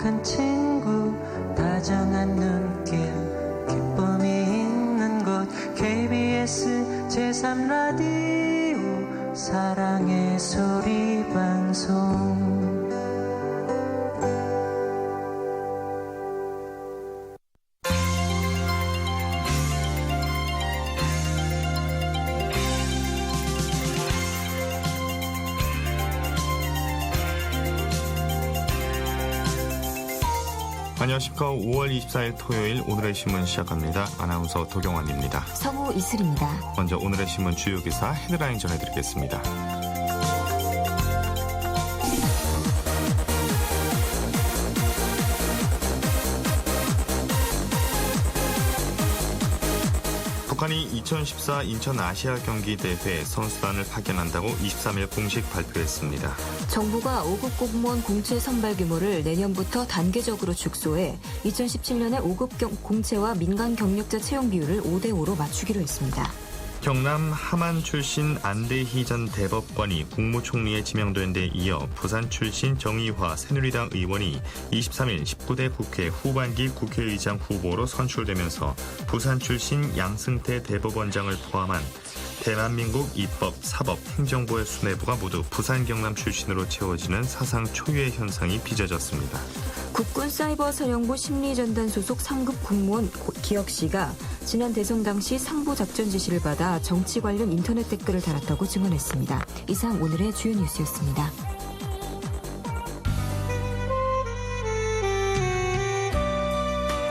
같은 친구 다정한 눈길 기쁨이 있는 곳 KBS 제3라디오 사랑의 소리 방송 안녕하십니까. 5월 24일 토요일 오늘의 신문 시작합니다. 아나운서 도경환입니다. 성우 이슬입니다. 먼저 오늘의 신문 주요 기사 헤드라인 전해드리겠습니다. 북한이 2014 인천 아시아 경기 대회 선수단을 파견한다고 23일 공식 발표했습니다. 정부가 5급 공무원 공채 선발 규모를 내년부터 단계적으로 축소해 2017년에 5급 공채와 민간 경력자 채용 비율을 5대5로 맞추기로 했습니다. 경남 함안 출신 안대희 전 대법관이 국무총리에 지명된 데 이어 부산 출신 정의화 새누리당 의원이 23일 19대 국회 후반기 국회의장 후보로 선출되면서 부산 출신 양승태 대법원장을 포함한 대한민국 입법, 사법, 행정부의 수뇌부가 모두 부산 경남 출신으로 채워지는 사상 초유의 현상이 빚어졌습니다. 국군사이버사령부 심리전단 소속 3급 공무원 기혁 씨가 지난 대선 당시 상부 작전 지시를 받아 정치 관련 인터넷 댓글을 달았다고 증언했습니다. 이상 오늘의 주요 뉴스였습니다.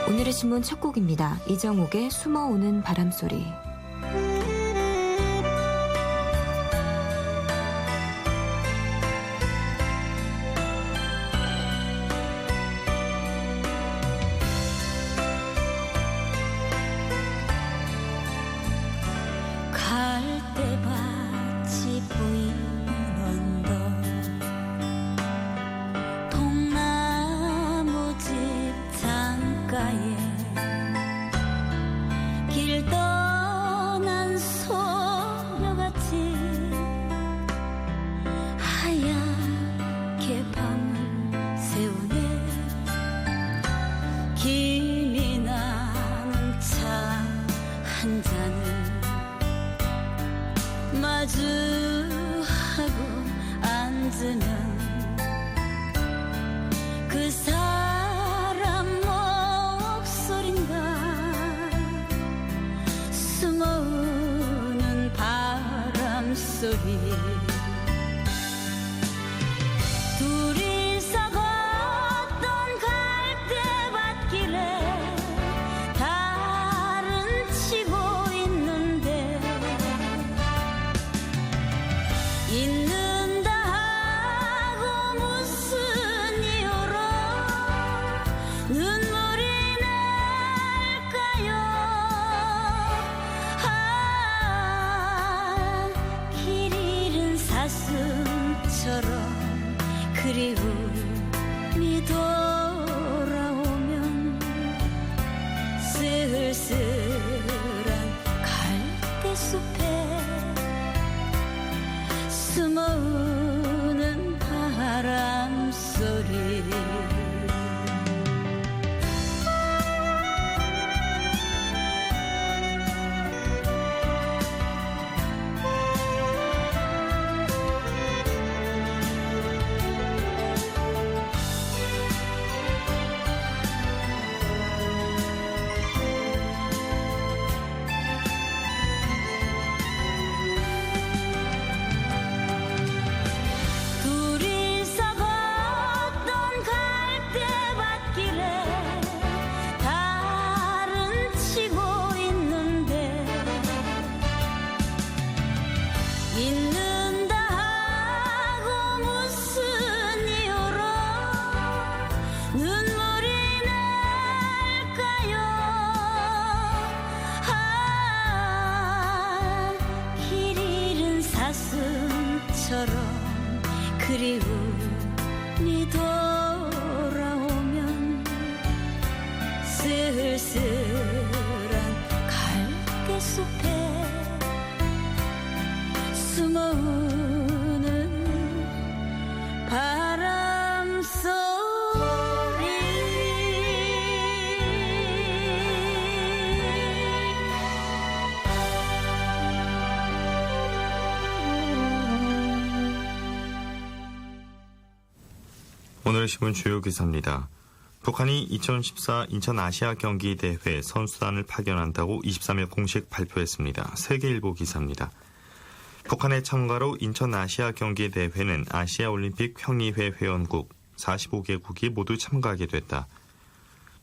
오늘의 신문 첫 곡입니다. 이정옥의 숨어오는 바람소리. 갈대밭이 보이는 언덕 통나무집 창가에 길 떠난 소녀같이 하얗게 밤을 새우네 김이 나는 차 한 잔을 마주하고 앉으면 그 사람 목소린가 숨어오는 바람소리 둘이서 걷던 갈대밭길에 달은 치고 있는데 있는다 하고 무슨 이유로 눈물이 날까요 길 잃은 사슴처럼 그리움이 돌아오면 쓸쓸한 갈대숲에 숨어오는 바람소리 그리움이 돌아오면 쓸쓸한 갈대숲에 숨어오는 바람소리 오늘의 신문 주요 기사입니다. 북한이 2014 인천 아시아 경기 대회 선수단을 파견한다고 23일 공식 발표했습니다. 세계일보 기사입니다. 북한의 참가로 인천 아시아 경기 대회는 아시아 올림픽 평의회 회원국 45개국이 모두 참가하게 됐다.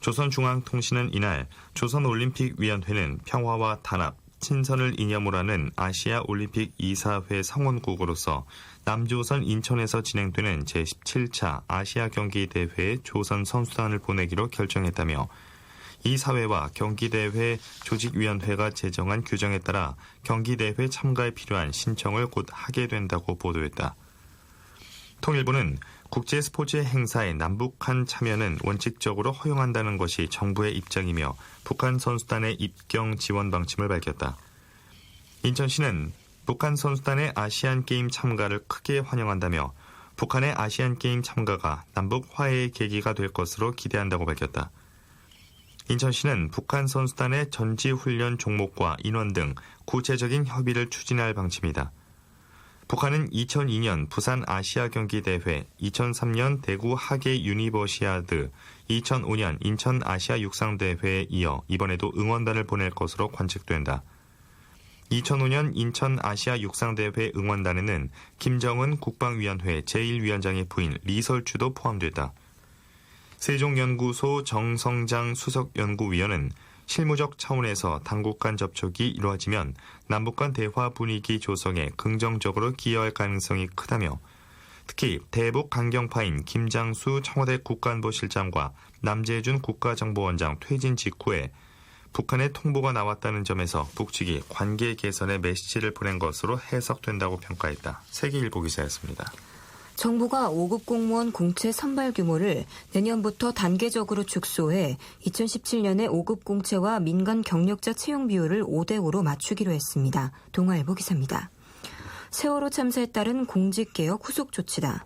조선중앙통신은 이날 조선올림픽위원회는 평화와 단합, 친선을 이념으로 하는 아시아 올림픽 이사회 성원국으로서 남조선 인천에서 진행되는 제17차 아시아 경기대회에 조선 선수단을 보내기로 결정했다며 이 사회와 경기대회 조직위원회가 제정한 규정에 따라 경기대회 참가에 필요한 신청을 곧 하게 된다고 보도했다. 통일부는 국제 스포츠 행사에 남북한 참여는 원칙적으로 허용한다는 것이 정부의 입장이며 북한 선수단의 입경 지원 방침을 밝혔다. 인천시는 북한 선수단의 아시안게임 참가를 크게 환영한다며 북한의 아시안게임 참가가 남북 화해의 계기가 될 것으로 기대한다고 밝혔다. 인천시는 북한 선수단의 전지훈련 종목과 인원 등 구체적인 협의를 추진할 방침이다. 북한은 2002년 부산 아시아 경기 대회, 2003년 대구 하계 유니버시아드, 2005년 인천 아시아 육상 대회에 이어 이번에도 응원단을 보낼 것으로 관측된다. 2005년 인천 아시아 육상 대회 응원단에는 김정은 국방위원회 제1위원장의 부인 리설주도 포함됐다. 세종연구소 정성장 수석연구위원은 실무적 차원에서 당국 간 접촉이 이루어지면 남북 간 대화 분위기 조성에 긍정적으로 기여할 가능성이 크다며 특히 대북 강경파인 김장수 청와대 국가안보실장과 남재준 국가정보원장 퇴진 직후에 북한의 통보가 나왔다는 점에서 북측이 관계 개선의 메시지를 보낸 것으로 해석된다고 평가했다. 세계일보 기사였습니다. 정부가 5급 공무원 공채 선발 규모를 내년부터 단계적으로 축소해 2017년에 5급 공채와 민간 경력자 채용 비율을 5대5로 맞추기로 했습니다. 동아일보 기사입니다. 세월호 참사에 따른 공직개혁 후속 조치다.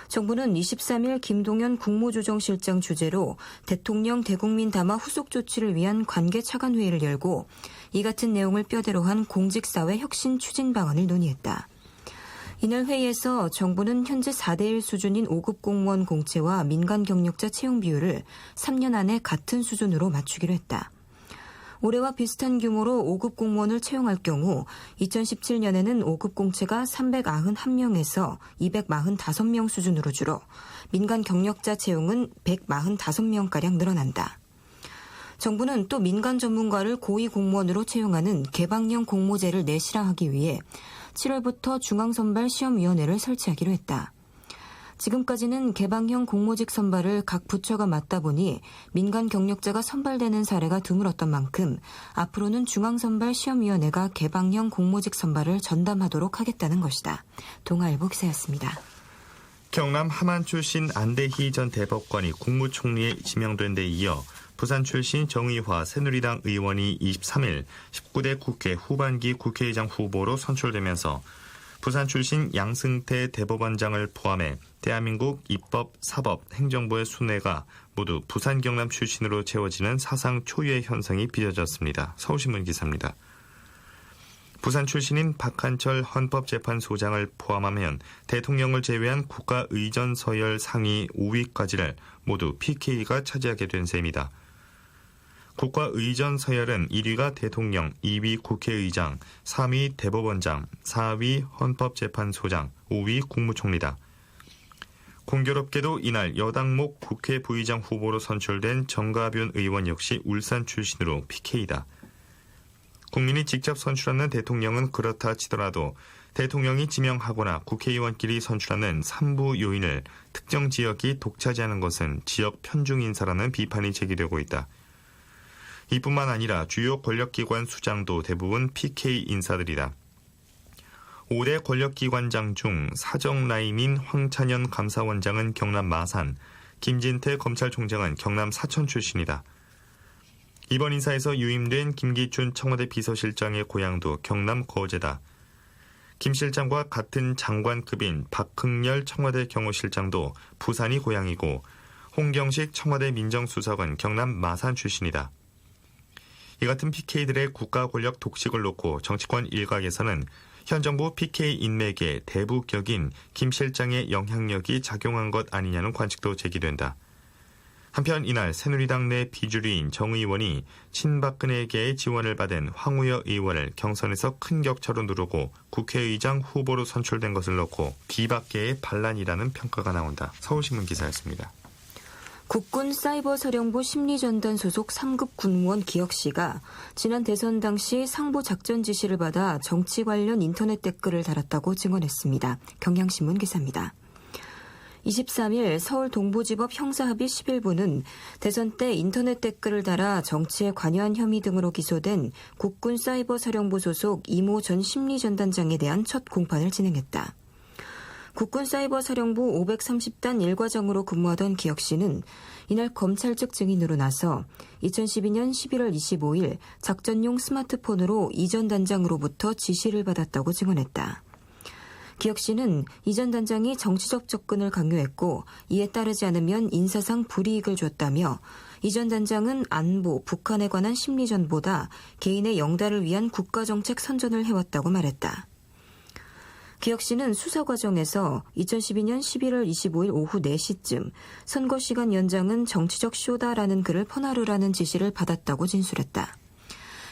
정부는 23일 김동연 국무조정실장 주재로 대통령 대국민 담화 후속 조치를 위한 관계 차관회의를 열고 이 같은 내용을 뼈대로 한 공직사회 혁신 추진 방안을 논의했다. 이날 회의에서 정부는 현재 4대1 수준인 5급 공무원 공채와 민간 경력자 채용 비율을 3년 안에 같은 수준으로 맞추기로 했다. 올해와 비슷한 규모로 5급 공무원을 채용할 경우 2017년에는 5급 공채가 391명에서 245명 수준으로 줄어 민간 경력자 채용은 145명가량 늘어난다. 정부는 또 민간 전문가를 고위 공무원으로 채용하는 개방형 공모제를 내실화하기 위해 7월부터 중앙선발 시험위원회를 설치하기로 했다. 지금까지는 개방형 공모직 선발을 각 부처가 맡다 보니 민간 경력자가 선발되는 사례가 드물었던 만큼 앞으로는 중앙선발 시험위원회가 개방형 공모직 선발을 전담하도록 하겠다는 것이다. 동아일보 기사였습니다. 경남 함안 출신 안대희 전 대법관이 국무총리에 지명된 데 이어 부산 출신 정의화 새누리당 의원이 23일 19대 국회 후반기 국회의장 후보로 선출되면서 부산 출신 양승태 대법원장을 포함해 대한민국 입법, 사법, 행정부의 순회가 모두 부산 경남 출신으로 채워지는 사상 초유의 현상이 빚어졌습니다. 서울신문 기사입니다. 부산 출신인 박한철 헌법재판소장을 포함하면 대통령을 제외한 국가의전 서열 상위 5위까지를 모두 PK가 차지하게 된 셈이다. 국가의전 서열은 1위가 대통령, 2위 국회의장, 3위 대법원장, 4위 헌법재판소장, 5위 국무총리다. 공교롭게도 이날 여당목 국회 부의장 후보로 선출된 정가변 의원 역시 울산 출신으로 PK다. 국민이 직접 선출하는 대통령은 그렇다 치더라도 대통령이 지명하거나 국회의원끼리 선출하는 3부 요인을 특정 지역이 독차지하는 것은 지역 편중 인사라는 비판이 제기되고 있다. 이뿐만 아니라 주요 권력기관 수장도 대부분 PK 인사들이다. 5대 권력기관장 중 사정 라인인 황찬현 감사원장은 경남 마산, 김진태 검찰총장은 경남 사천 출신이다. 이번 인사에서 유임된 김기춘 청와대 비서실장의 고향도 경남 거제다. 김 실장과 같은 장관급인 박흥렬 청와대 경호실장도 부산이 고향이고 홍경식 청와대 민정수석은 경남 마산 출신이다. 이 같은 PK들의 국가 권력 독식을 놓고 정치권 일각에서는 현 정부 PK 인맥에 대부격인 김 실장의 영향력이 작용한 것 아니냐는 관측도 제기된다. 한편 이날 새누리당 내 비주류인 정 의원이 친박근혜계의 지원을 받은 황우여 의원을 경선에서 큰 격차로 누르고 국회의장 후보로 선출된 것을 놓고 비박계의 반란이라는 평가가 나온다. 서울신문 기사였습니다. 국군 사이버사령부 심리전단 소속 3급 군무원 기혁 씨가 지난 대선 당시 상부 작전 지시를 받아 정치 관련 인터넷 댓글을 달았다고 증언했습니다. 경향신문 기사입니다. 23일 서울 동부지법 형사합의 11부는 대선 때 인터넷 댓글을 달아 정치에 관여한 혐의 등으로 기소된 국군 사이버사령부 소속 이모 전 심리전단장에 대한 첫 공판을 진행했다. 국군 사이버사령부 530단 1과장으로 근무하던 기혁 씨는 이날 검찰 측 증인으로 나서 2012년 11월 25일 작전용 스마트폰으로 이 전 단장으로부터 지시를 받았다고 증언했다. 기혁 씨는 이 전 단장이 정치적 접근을 강요했고 이에 따르지 않으면 인사상 불이익을 줬다며 이 전 단장은 안보, 북한에 관한 심리전보다 개인의 영달을 위한 국가정책 선전을 해왔다고 말했다. 기혁 씨는 수사 과정에서 2012년 11월 25일 오후 4시쯤 선거 시간 연장은 정치적 쇼다라는 글을 퍼나르라는 지시를 받았다고 진술했다.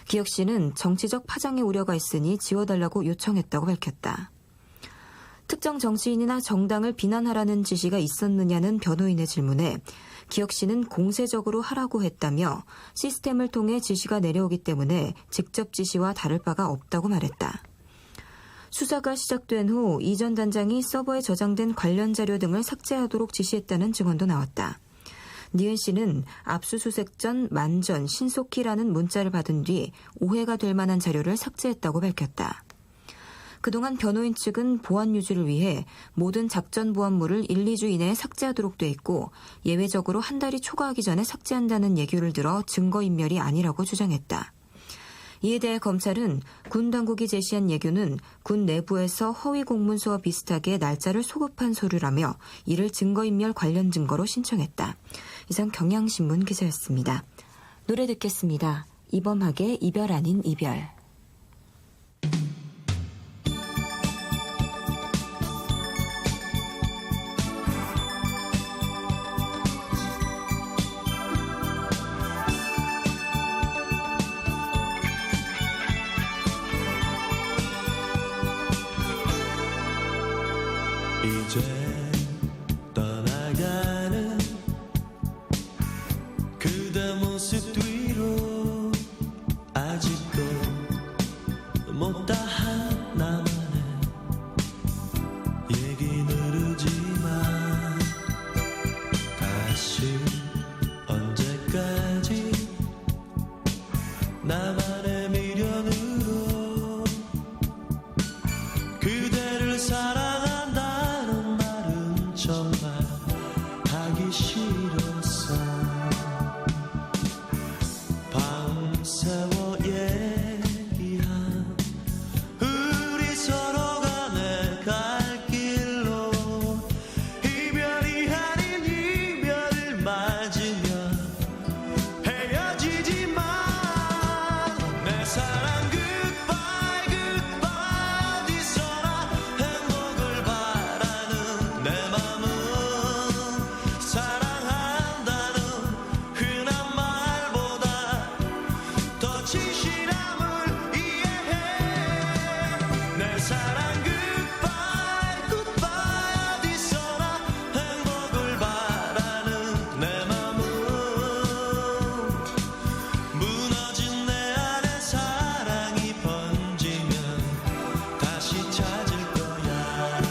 기혁 씨는 정치적 파장의 우려가 있으니 지워달라고 요청했다고 밝혔다. 특정 정치인이나 정당을 비난하라는 지시가 있었느냐는 변호인의 질문에 기혁 씨는 공세적으로 하라고 했다며 시스템을 통해 지시가 내려오기 때문에 직접 지시와 다를 바가 없다고 말했다. 수사가 시작된 후 이 전 단장이 서버에 저장된 관련 자료 등을 삭제하도록 지시했다는 증언도 나왔다. 니은 씨는 압수수색 전 만전 신속히라는 문자를 받은 뒤 오해가 될 만한 자료를 삭제했다고 밝혔다. 그동안 변호인 측은 보안 유지를 위해 모든 작전 보안물을 1, 2주 이내에 삭제하도록 돼 있고 예외적으로 한 달이 초과하기 전에 삭제한다는 예규를 들어 증거인멸이 아니라고 주장했다. 이에 대해 검찰은 군 당국이 제시한 예규는 군 내부에서 허위 공문서와 비슷하게 날짜를 소급한 서류라며 이를 증거인멸 관련 증거로 신청했다. 이상 경향신문 기사였습니다. 노래 듣겠습니다. 이범학의 이별 아닌 이별. 이제 떠나가는 그대 모습 뒤로 아직도 못다한 나만의 얘기 누르지만 다시 언제까지 나만의 미련으로 그대를 사랑한다는 말은 정말 하기 싫었어. 밤새워 얘기한 우리 서로 간의 갈 길로 이별이 아닌 이별을 맞으며 헤어지지만 내 사랑 goodbye goodbye 어디서나 행복을 바라는 내 맘은 사랑한다는 흔한 말보다 더 진실함을 이해해. 내 사랑 goodbye goodbye 어디서나 행복을 바라는 내 맘은 무너진 내 안에 사랑이 번지면 다시 찾을 거야.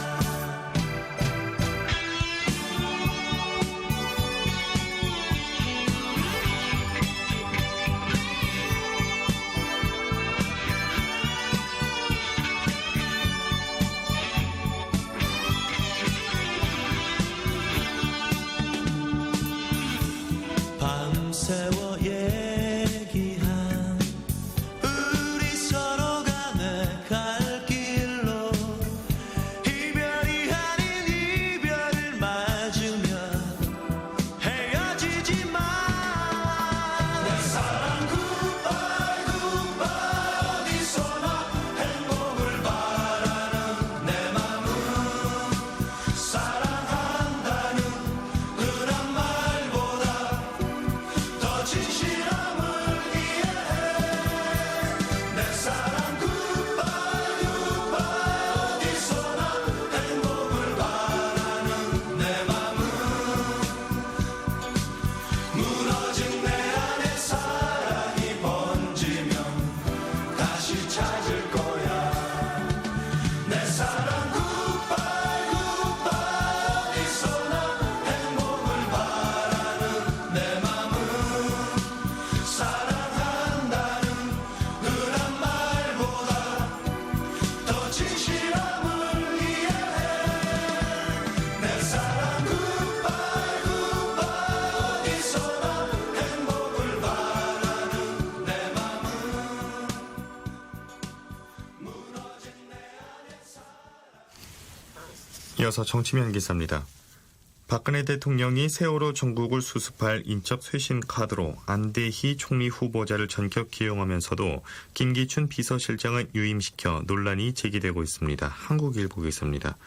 이어서 정치면 기사입니다. 박근혜 대통령이 세월호 전국을 수습할 인적 쇄신 카드로 안대희 총리 후보자를 전격 기용하면서도 김기춘 비서실장을 유임시켜 논란이 제기되고 있습니다. 한국일보 기사입니다.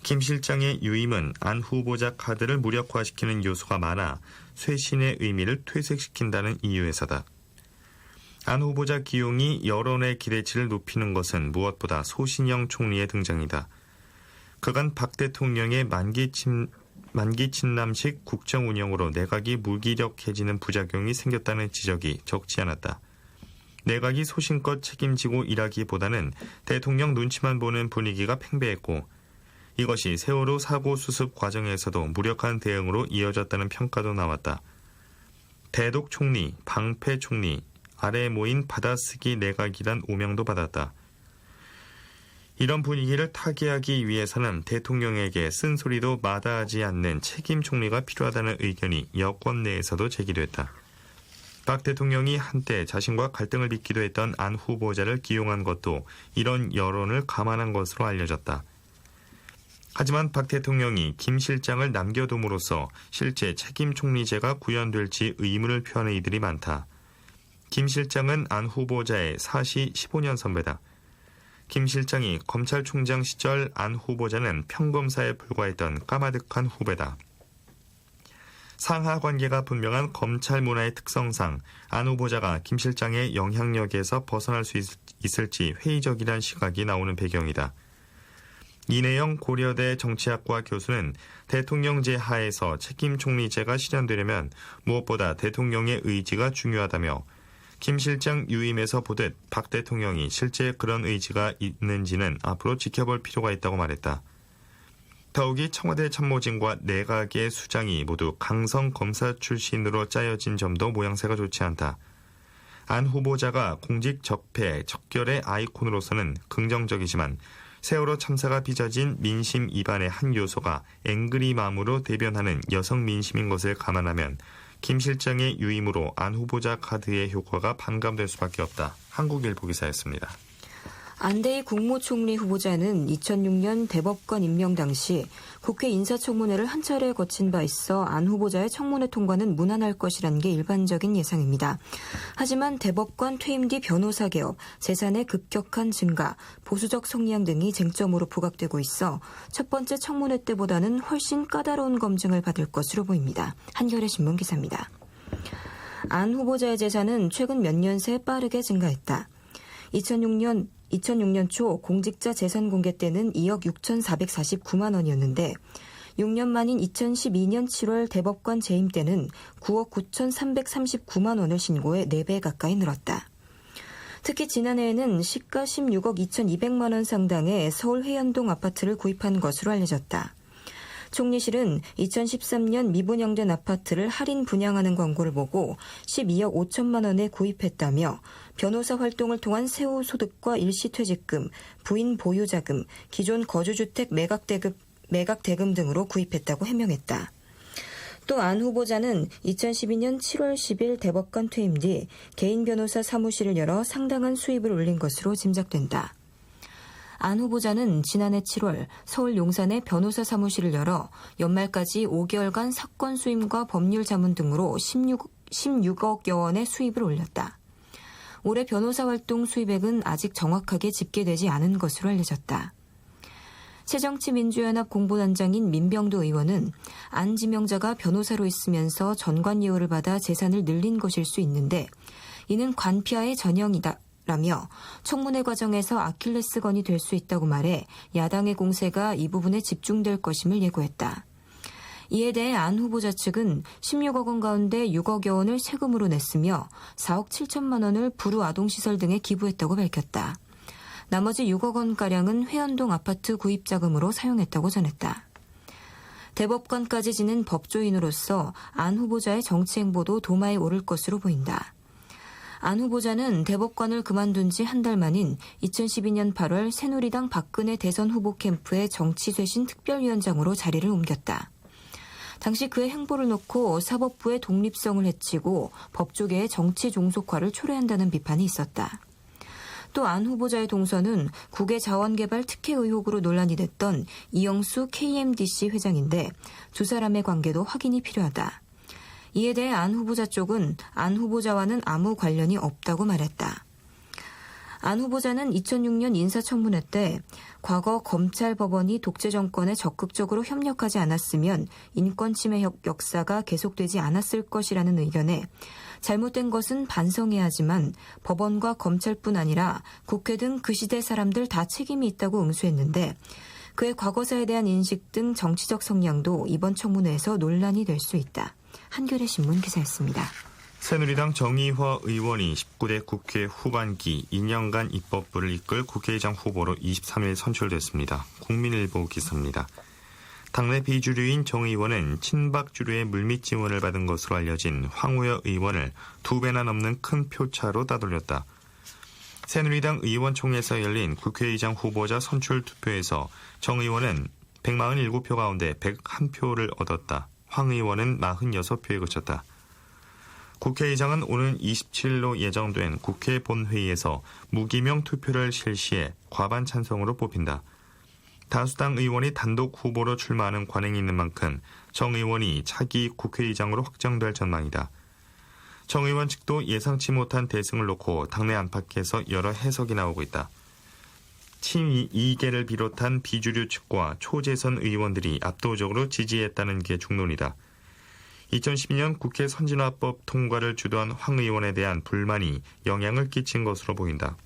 김 실장의 유임은 안 후보자 카드를 무력화시키는 요소가 많아 쇄신의 의미를 퇴색시킨다는 이유에서다. 안 후보자 기용이 여론의 기대치를 높이는 것은 무엇보다 소신영 총리의 등장이다. 그간 박 대통령의 만기 친남식 국정 운영으로 내각이 무기력해지는 부작용이 생겼다는 지적이 적지 않았다. 내각이 소신껏 책임지고 일하기보다는 대통령 눈치만 보는 분위기가 팽배했고 이것이 세월호 사고 수습 과정에서도 무력한 대응으로 이어졌다는 평가도 나왔다. 대독 총리, 방패 총리, 아래에 모인 받아쓰기 내각이란 오명도 받았다. 이런 분위기를 타개하기 위해서는 대통령에게 쓴소리도 마다하지 않는 책임 총리가 필요하다는 의견이 여권 내에서도 제기됐다. 박 대통령이 한때 자신과 갈등을 빚기도 했던 안 후보자를 기용한 것도 이런 여론을 감안한 것으로 알려졌다. 하지만 박 대통령이 김 실장을 남겨둠으로써 실제 책임 총리제가 구현될지 의문을 표하는 이들이 많다. 김 실장은 안 후보자의 사시 15년 선배다. 김 실장이 검찰총장 시절 안 후보자는 평검사에 불과했던 까마득한 후배다. 상하 관계가 분명한 검찰 문화의 특성상 안 후보자가 김 실장의 영향력에서 벗어날 수 있을지 회의적이란 시각이 나오는 배경이다. 이내영 고려대 정치학과 교수는 대통령제 하에서 책임 총리제가 실현되려면 무엇보다 대통령의 의지가 중요하다며 김 실장 유임에서 보듯 박 대통령이 실제 그런 의지가 있는지는 앞으로 지켜볼 필요가 있다고 말했다. 더욱이 청와대 참모진과 내각의 수장이 모두 강성 검사 출신으로 짜여진 점도 모양새가 좋지 않다. 안 후보자가 공직 적폐, 척결의 아이콘으로서는 긍정적이지만 세월호 참사가 빚어진 민심 이반의 한 요소가 앵그리맘으로 대변하는 여성 민심인 것을 감안하면 김 실장의 유임으로 안 후보자 카드의 효과가 반감될 수밖에 없다. 한국일보 기사였습니다. 안대희 국무총리 후보자는 2006년 대법관 임명 당시 국회 인사청문회를 한 차례 거친 바 있어 안 후보자의 청문회 통과는 무난할 것이라는 게 일반적인 예상입니다. 하지만 대법관 퇴임 뒤 변호사 개업, 재산의 급격한 증가, 보수적 성향 등이 쟁점으로 부각되고 있어 첫 번째 청문회 때보다는 훨씬 까다로운 검증을 받을 것으로 보입니다. 한겨레 신문 기사입니다. 안 후보자의 재산은 최근 몇 년 새 빠르게 증가했다. 2006년 초 공직자 재산 공개 때는 2억 6,449만 원이었는데 6년 만인 2012년 7월 대법관 재임 때는 9억 9,339만 원을 신고해 4배 가까이 늘었다. 특히 지난해에는 시가 16억 2,200만 원 상당의 서울 해연동 아파트를 구입한 것으로 알려졌다. 총리실은 2013년 미분양된 아파트를 할인 분양하는 광고를 보고 12억 5천만 원에 구입했다며 변호사 활동을 통한 세후 소득과 일시퇴직금, 부인 보유자금, 기존 거주주택 매각대금 등으로 구입했다고 해명했다. 또 안 후보자는 2012년 7월 10일 대법관 퇴임 뒤 개인 변호사 사무실을 열어 상당한 수입을 올린 것으로 짐작된다. 안 후보자는 지난해 7월 서울 용산에 변호사 사무실을 열어 연말까지 5개월간 사건 수임과 법률 자문 등으로 16억여 원의 수입을 올렸다. 올해 변호사 활동 수입액은 아직 정확하게 집계되지 않은 것으로 알려졌다. 새정치민주연합 공보단장인 민병도 의원은 안 지명자가 변호사로 있으면서 전관예우를 받아 재산을 늘린 것일 수 있는데 이는 관피아의 전형이다. 라며 청문회 과정에서 아킬레스건이 될 수 있다고 말해 야당의 공세가 이 부분에 집중될 것임을 예고했다. 이에 대해 안 후보자 측은 16억 원 가운데 6억여 원을 세금으로 냈으며 4억 7천만 원을 부루 아동시설 등에 기부했다고 밝혔다. 나머지 6억 원가량은 회원동 아파트 구입 자금으로 사용했다고 전했다. 대법관까지 지낸 법조인으로서 안 후보자의 정치 행보도 도마에 오를 것으로 보인다. 안 후보자는 대법관을 그만둔 지 한 달 만인 2012년 8월 새누리당 박근혜 대선 후보 캠프의 정치쇄신 특별위원장으로 자리를 옮겼다. 당시 그의 행보를 놓고 사법부의 독립성을 해치고 법조계의 정치 종속화를 초래한다는 비판이 있었다. 또 안 후보자의 동선은 국외자원개발 특혜 의혹으로 논란이 됐던 이영수 KMDC 회장인데 두 사람의 관계도 확인이 필요하다. 이에 대해 안 후보자 쪽은 안 후보자와는 아무 관련이 없다고 말했다. 안 후보자는 2006년 인사청문회 때 과거 검찰 법원이 독재 정권에 적극적으로 협력하지 않았으면 인권 침해 역사가 계속되지 않았을 것이라는 의견에 잘못된 것은 반성해야 하지만 법원과 검찰뿐 아니라 국회 등 그 시대 사람들 다 책임이 있다고 응수했는데 그의 과거사에 대한 인식 등 정치적 성향도 이번 청문회에서 논란이 될 수 있다. 한겨레 신문 기사였습니다. 새누리당 정의화 의원이 19대 국회 후반기 2년간 입법부를 이끌 국회의장 후보로 23일 선출됐습니다. 국민일보 기사입니다. 당내 비주류인 정 의원은 친박 주류의 물밑 지원을 받은 것으로 알려진 황우여 의원을 2배나 넘는 큰 표차로 따돌렸다. 새누리당 의원총회에서 열린 국회의장 후보자 선출 투표에서 정 의원은 147표 가운데 101표를 얻었다. 황 의원은 46표에 그쳤다. 국회의장은 오는 27일로 예정된 국회 본회의에서 무기명 투표를 실시해 과반 찬성으로 뽑힌다. 다수당 의원이 단독 후보로 출마하는 관행이 있는 만큼 정 의원이 차기 국회의장으로 확정될 전망이다. 정 의원 측도 예상치 못한 대승을 놓고 당내 안팎에서 여러 해석이 나오고 있다. 친이계를 비롯한 비주류 측과 초재선 의원들이 압도적으로 지지했다는 게 중론이다. 2012년 국회 선진화법 통과를 주도한 황 의원에 대한 불만이 영향을 끼친 것으로 보인다.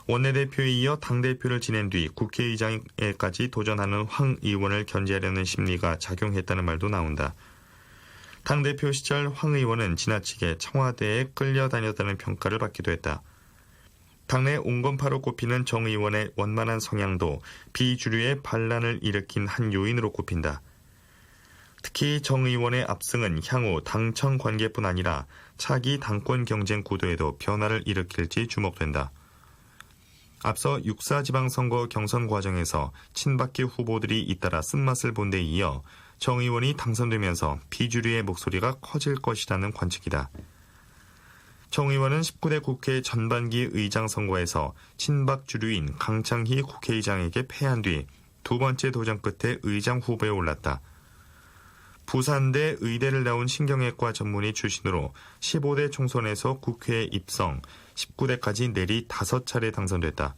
원내대표에 이어 당대표를 지낸 뒤 국회의장에까지 도전하는 황 의원을 견제하려는 심리가 작용했다는 말도 나온다. 당대표 시절 황 의원은 지나치게 청와대에 끌려다녔다는 평가를 받기도 했다. 당내 온건파로 꼽히는 정 의원의 원만한 성향도 비주류의 반란을 일으킨 한 요인으로 꼽힌다. 특히 정 의원의 압승은 향후 당청 관계뿐 아니라 차기 당권 경쟁 구도에도 변화를 일으킬지 주목된다. 앞서 6.4 지방선거 경선 과정에서 친박계 후보들이 잇따라 쓴맛을 본 데 이어 정 의원이 당선되면서 비주류의 목소리가 커질 것이라는 관측이다. 정 의원은 19대 국회 전반기 의장 선거에서 친박 주류인 강창희 국회의장에게 패한 뒤 두 번째 도전 끝에 의장 후보에 올랐다. 부산대 의대를 나온 신경외과 전문의 출신으로 15대 총선에서 국회에 입성, 19대까지 내리 5차례 당선됐다.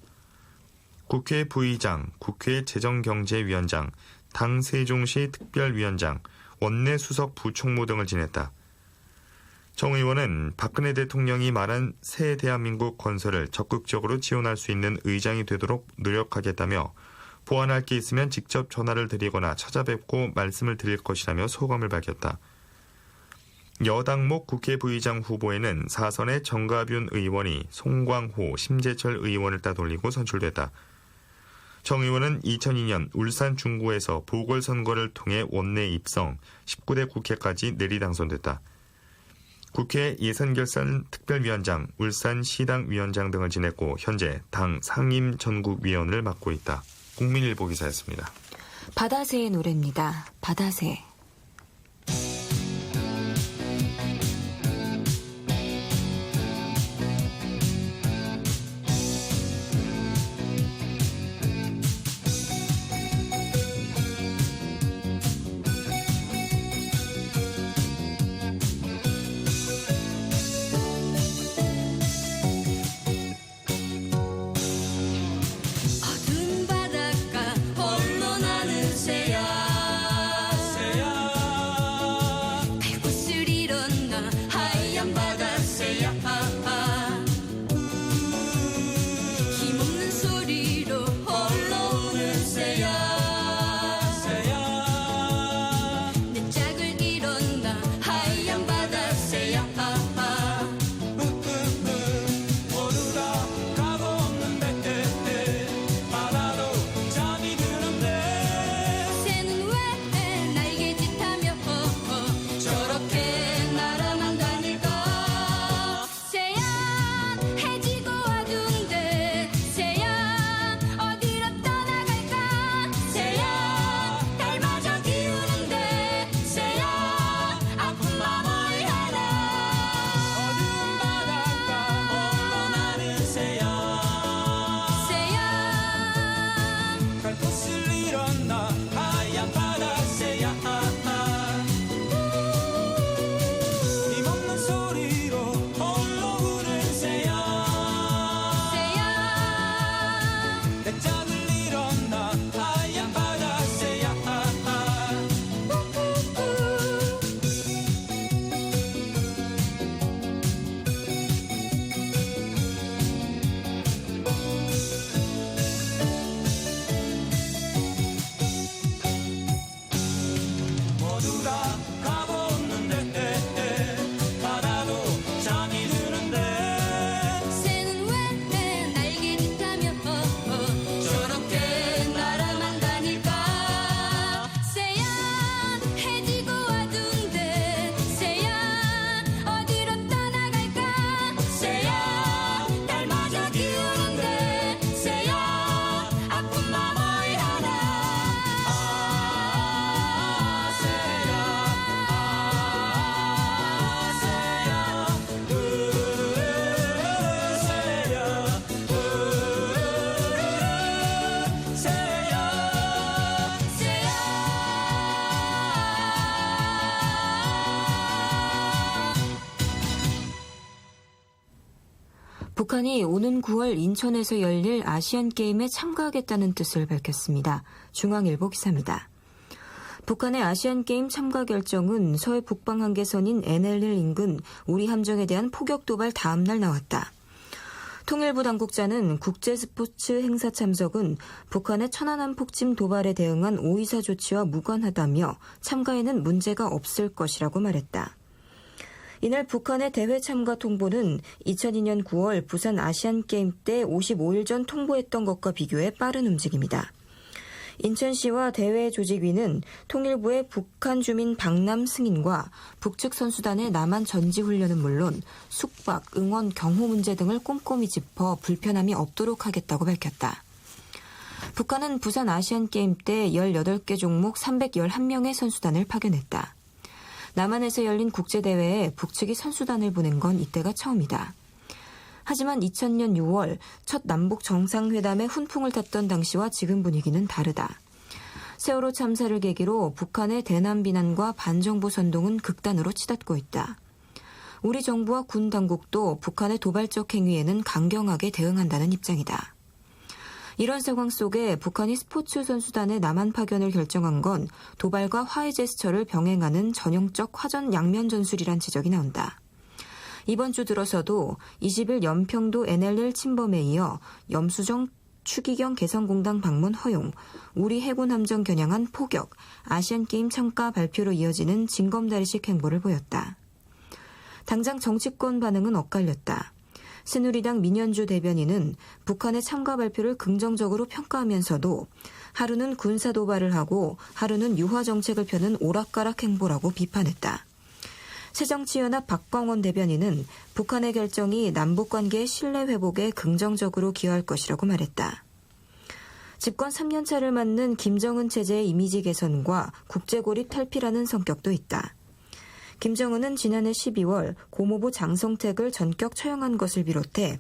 국회 부의장, 국회 재정경제위원장, 당 세종시 특별위원장, 원내 수석 부총무 등을 지냈다. 정 의원은 박근혜 대통령이 말한 새 대한민국 건설을 적극적으로 지원할 수 있는 의장이 되도록 노력하겠다며 보완할 게 있으면 직접 전화를 드리거나 찾아뵙고 말씀을 드릴 것이라며 소감을 밝혔다. 여당목 국회 부의장 후보에는 사선의 정가윤 의원이 송광호, 심재철 의원을 따돌리고 선출됐다. 정 의원은 2002년 울산 중구에서 보궐선거를 통해 원내 입성, 19대 국회까지 내리 당선됐다. 국회 예산결산 특별위원장, 울산시당 위원장 등을 지냈고 현재 당 상임전국위원을 맡고 있다. 국민일보 기사였습니다. 바다새의 노래입니다. 바다새. 어두운 바닷가 홀로 나는 새야 북한이 오는 9월 인천에서 열릴 아시안게임에 참가하겠다는 뜻을 밝혔습니다. 중앙일보 기사입니다. 북한의 아시안게임 참가 결정은 서해 북방 한계선인 NLL 인근 우리 함정에 대한 포격 도발 다음 날 나왔다. 통일부 당국자는 국제스포츠 행사 참석은 북한의 천안함 폭침 도발에 대응한 오이사 조치와 무관하다며 참가에는 문제가 없을 것이라고 말했다. 이날 북한의 대회 참가 통보는 2002년 9월 부산 아시안게임 때 55일 전 통보했던 것과 비교해 빠른 움직임이다. 인천시와 대회 조직위는 통일부의 북한 주민 방남 승인과 북측 선수단의 남한 전지훈련은 물론 숙박, 응원, 경호 문제 등을 꼼꼼히 짚어 불편함이 없도록 하겠다고 밝혔다. 북한은 부산 아시안게임 때 18개 종목 311명의 선수단을 파견했다. 남한에서 열린 국제대회에 북측이 선수단을 보낸 건 이때가 처음이다. 하지만 2000년 6월 첫 남북 정상회담의 훈풍을 탔던 당시와 지금 분위기는 다르다. 세월호 참사를 계기로 북한의 대남 비난과 반정부 선동은 극단으로 치닫고 있다. 우리 정부와 군 당국도 북한의 도발적 행위에는 강경하게 대응한다는 입장이다. 이런 상황 속에 북한이 스포츠 선수단의 남한 파견을 결정한 건 도발과 화해 제스처를 병행하는 전형적 화전 양면 전술이란 지적이 나온다. 이번 주 들어서도 20일 연평도 NLL 침범에 이어 염수정 추기경 개성공단 방문 허용, 우리 해군 함정 겨냥한 포격, 아시안게임 참가 발표로 이어지는 징검다리식 행보를 보였다. 당장 정치권 반응은 엇갈렸다. 새누리당 민현주 대변인은 북한의 참가 발표를 긍정적으로 평가하면서도 하루는 군사 도발을 하고 하루는 유화 정책을 펴는 오락가락 행보라고 비판했다. 새정치연합 박광원 대변인은 북한의 결정이 남북관계의 신뢰 회복에 긍정적으로 기여할 것이라고 말했다. 집권 3년차를 맞는 김정은 체제의 이미지 개선과 국제고립 탈피라는 성격도 있다. 김정은은 지난해 12월 고모부 장성택을 전격 처형한 것을 비롯해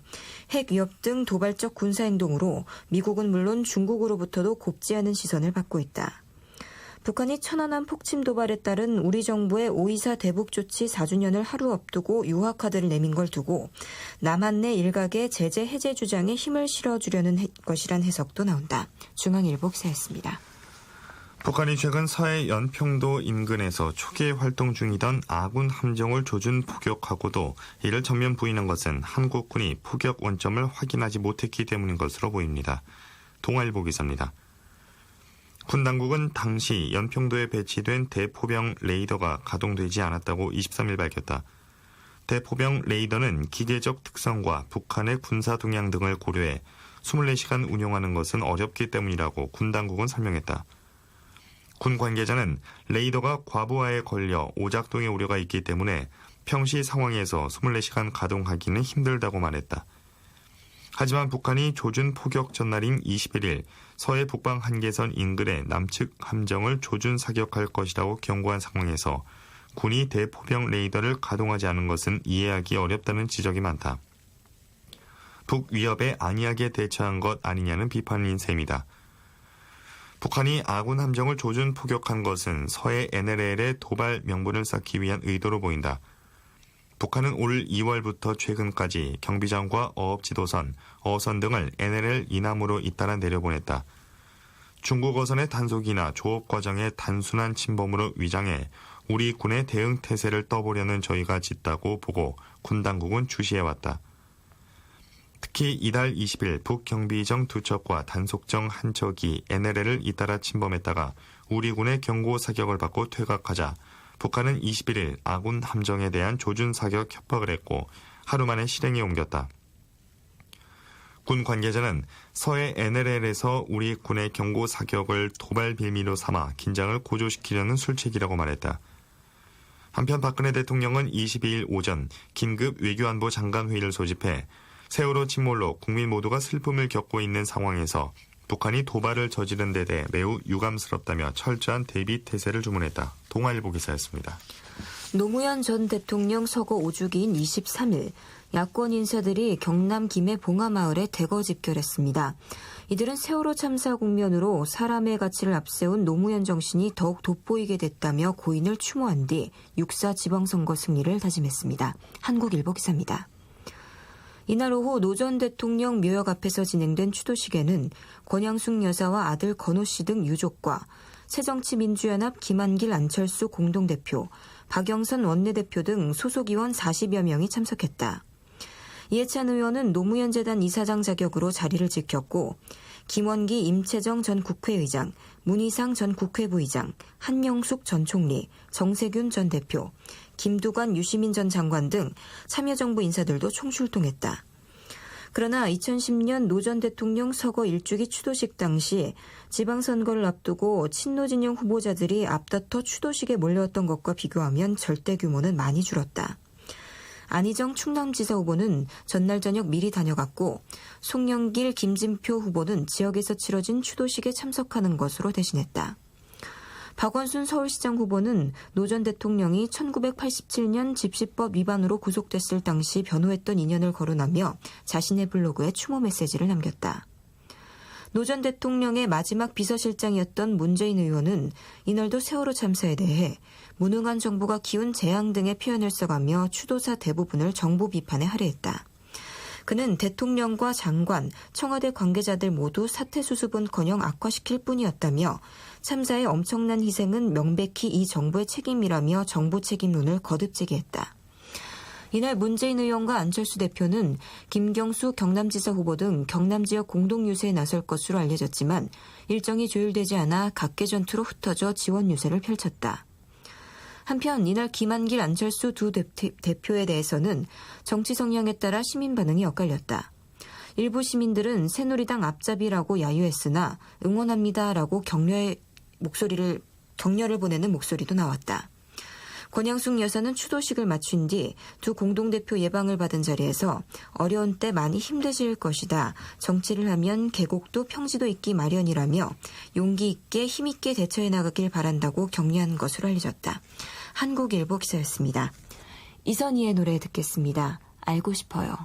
핵 위협 등 도발적 군사행동으로 미국은 물론 중국으로부터도 곱지 않은 시선을 받고 있다. 북한이 천안함 폭침 도발에 따른 우리 정부의 5.24 대북 조치 4주년을 하루 앞두고 유화 카드를 내민 걸 두고 남한 내 일각의 제재 해제 주장에 힘을 실어주려는 것이란 해석도 나온다. 중앙일보 기사였습니다. 북한이 최근 서해 연평도 인근에서 초기에 활동 중이던 아군 함정을 조준 포격하고도 이를 전면 부인한 것은 한국군이 포격 원점을 확인하지 못했기 때문인 것으로 보입니다. 동아일보 기사입니다. 군 당국은 당시 연평도에 배치된 대포병 레이더가 가동되지 않았다고 23일 밝혔다. 대포병 레이더는 기계적 특성과 북한의 군사 동향 등을 고려해 24시간 운용하는 것은 어렵기 때문이라고 군 당국은 설명했다. 군 관계자는 레이더가 과부하에 걸려 오작동의 우려가 있기 때문에 평시 상황에서 24시간 가동하기는 힘들다고 말했다. 하지만 북한이 조준 포격 전날인 21일 서해 북방 한계선 인근의 남측 함정을 조준 사격할 것이라고 경고한 상황에서 군이 대포병 레이더를 가동하지 않은 것은 이해하기 어렵다는 지적이 많다. 북위협에 안이하게 대처한 것 아니냐는 비판인 셈이다. 북한이 아군 함정을 조준 포격한 것은 서해 NLL의 도발 명분을 쌓기 위한 의도로 보인다. 북한은 올 2월부터 최근까지 경비장과 어업지도선, 어선 등을 NLL 이남으로 잇따라 내려보냈다. 중국 어선의 단속이나 조업 과정의 단순한 침범으로 위장해 우리 군의 대응 태세를 떠보려는 저희가 짙다고 보고 군 당국은 주시해왔다. 특히 이달 20일 북경비정 2척과 단속정 1척이 NLL을 잇따라 침범했다가 우리 군의 경고 사격을 받고 퇴각하자 북한은 21일 아군 함정에 대한 조준 사격 협박을 했고 하루 만에 실행에 옮겼다. 군 관계자는 서해 NLL에서 우리 군의 경고 사격을 도발 빌미로 삼아 긴장을 고조시키려는 술책이라고 말했다. 한편 박근혜 대통령은 22일 오전 긴급 외교안보 장관 회의를 소집해 세월호 침몰로 국민 모두가 슬픔을 겪고 있는 상황에서 북한이 도발을 저지른 데 대해 매우 유감스럽다며 철저한 대비 태세를 주문했다. 동아일보 기사였습니다. 노무현 전 대통령 서거 5주기인 23일 야권 인사들이 경남 김해 봉하마을에 대거 집결했습니다. 이들은 세월호 참사 국면으로 사람의 가치를 앞세운 노무현 정신이 더욱 돋보이게 됐다며 고인을 추모한 뒤 6.4 지방선거 승리를 다짐했습니다. 한국일보 기사입니다. 이날 오후 노 전 대통령 묘역 앞에서 진행된 추도식에는 권양숙 여사와 아들 건호 씨 등 유족과 새정치민주연합 김한길 안철수 공동대표, 박영선 원내대표 등 소속 의원 40여 명이 참석했다. 이해찬 의원은 노무현 재단 이사장 자격으로 자리를 지켰고 김원기 임채정 전 국회의장, 문희상 전 국회부의장, 한명숙 전 총리, 정세균 전 대표, 김두관 유시민 전 장관 등 참여정부 인사들도 총출동했다. 그러나 2010년 노 전 대통령 서거 1주기 추도식 당시 지방선거를 앞두고 친노 진영 후보자들이 앞다퉈 추도식에 몰려왔던 것과 비교하면 절대 규모는 많이 줄었다. 안희정 충남지사 후보는 전날 저녁 미리 다녀갔고 송영길, 김진표 후보는 지역에서 치러진 추도식에 참석하는 것으로 대신했다. 박원순 서울시장 후보는 노 전 대통령이 1987년 집시법 위반으로 구속됐을 당시 변호했던 인연을 거론하며 자신의 블로그에 추모 메시지를 남겼다. 노 전 대통령의 마지막 비서실장이었던 문재인 의원은 이날도 세월호 참사에 대해 무능한 정부가 키운 재앙 등의 표현을 써가며 추도사 대부분을 정부 비판에 할애했다. 그는 대통령과 장관, 청와대 관계자들 모두 사태 수습은커녕 악화시킬 뿐이었다며 참사의 엄청난 희생은 명백히 이 정부의 책임이라며 정부 책임론을 거듭 제기했다. 이날 문재인 의원과 안철수 대표는 김경수 경남지사 후보 등 경남 지역 공동유세에 나설 것으로 알려졌지만 일정이 조율되지 않아 각계 전투로 흩어져 지원 유세를 펼쳤다. 한편 이날 김한길 안철수 두 대표에 대해서는 정치 성향에 따라 시민 반응이 엇갈렸다. 일부 시민들은 새누리당 앞잡이라고 야유했으나 응원합니다라고 격려를 보내는 목소리도 나왔다. 권양숙 여사는 추도식을 마친 뒤 두 공동대표 예방을 받은 자리에서 어려운 때 많이 힘드실 것이다. 정치를 하면 계곡도 평지도 있기 마련이라며 용기 있게 힘 있게 대처해 나가길 바란다고 격려한 것으로 알려졌다. 한국일보 기사였습니다. 이선희의 노래 듣겠습니다. 알고 싶어요.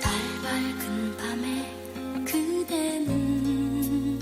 달 밝은 밤에 그대는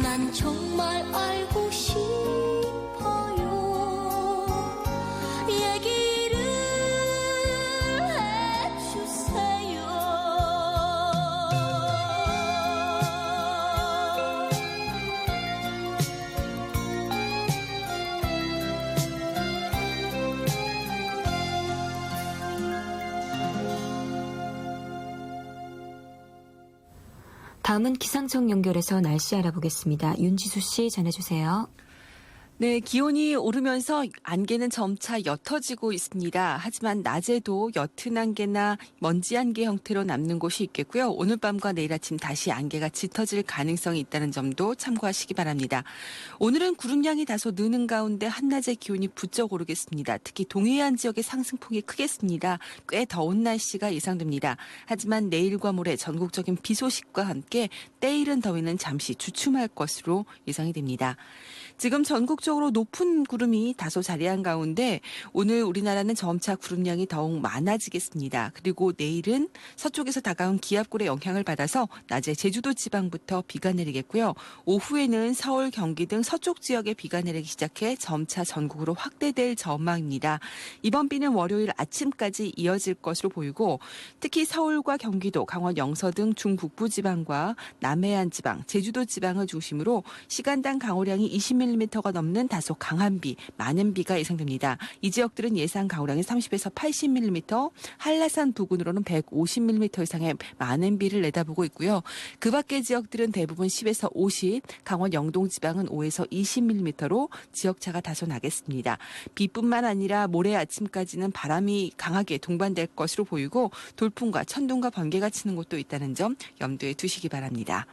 난 정말 알고 싶어요. 얘기를 해주세요. 다음은 기상청 연결해서 날씨 알아보겠습니다. 윤지수 씨 전해주세요. 네, 기온이 오르면서 안개는 점차 옅어지고 있습니다. 하지만 낮에도 옅은 안개나 먼지 안개 형태로 남는 곳이 있겠고요. 오늘 밤과 내일 아침 다시 안개가 짙어질 가능성이 있다는 점도 참고하시기 바랍니다. 오늘은 구름량이 다소 느는 가운데 한낮의 기온이 부쩍 오르겠습니다. 특히 동해안 지역의 상승폭이 크겠습니다. 꽤 더운 날씨가 예상됩니다. 하지만 내일과 모레 전국적인 비 소식과 함께 때이른 더위는 잠시 주춤할 것으로 예상이 됩니다. 지금 전국적으로 높은 구름이 다소 자리한 가운데 오늘 우리나라는 점차 구름량이 더욱 많아지겠습니다. 그리고 내일은 서쪽에서 다가온 기압골의 영향을 받아서 낮에 제주도 지방부터 비가 내리겠고요. 오후에는 서울, 경기 등 서쪽 지역에 비가 내리기 시작해 점차 전국으로 확대될 전망입니다. 이번 비는 월요일 아침까지 이어질 것으로 보이고 특히 서울과 경기도, 강원 영서 등 중북부 지방과 남해안 지방, 제주도 지방을 중심으로 시간당 강우량이 20mm가 넘는 다소 강한 비, 많은 비가 예상됩니다. 이 지역들은 예상 강우량이 30에서 80mm, 한라산 부근으로는 150mm 이상의 많은 비를 내다보고 있고요. 그 밖의 지역들은 대부분 10에서 50, 강원 영동 지방은 5에서 20mm로 지역차가 다소 나겠습니다. 비뿐만 아니라 모레 아침까지는 바람이 강하게 동반될 것으로 보이고 돌풍과 천둥과 번개가 치는 곳도 있다는 점 염두에 두시기 바랍니다.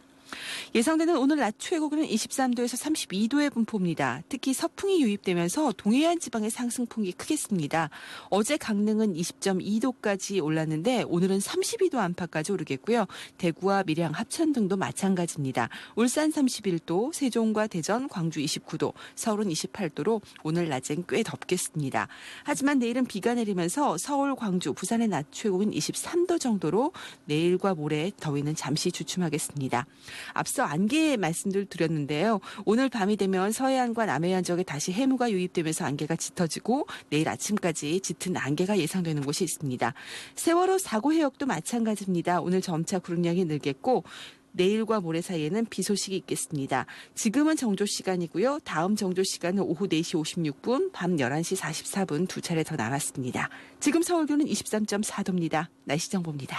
예상되는 오늘 낮 최고기는 23도에서 32도의 분포입니다. 특히 서풍이 유입되면서 동해안 지방의 상승폭이 크겠습니다. 어제 강릉은 20.2도까지 올랐는데 오늘은 32도 안팎까지 오르겠고요. 대구와 밀양, 합천 등도 마찬가지입니다. 울산 31도, 세종과 대전, 광주 29도, 서울은 28도로 오늘 낮엔 꽤 덥겠습니다. 하지만 내일은 비가 내리면서 서울, 광주, 부산의 낮 최고는 23도 정도로 내일과 모레 더위는 잠시 주춤하겠습니다. 앞서 안개 말씀들 드렸는데요. 오늘 밤이 되면 서해안과 남해안 지역에 다시 해무가 유입되면서 안개가 짙어지고 내일 아침까지 짙은 안개가 예상되는 곳이 있습니다. 세월호 사고 해역도 마찬가지입니다. 오늘 점차 구름량이 늘겠고 내일과 모레 사이에는 비 소식이 있겠습니다. 지금은 정조 시간이고요. 다음 정조 시간은 오후 4시 56분, 밤 11시 44분 두 차례 더 남았습니다. 지금 서울 기온은 23.4도입니다. 날씨 정보입니다.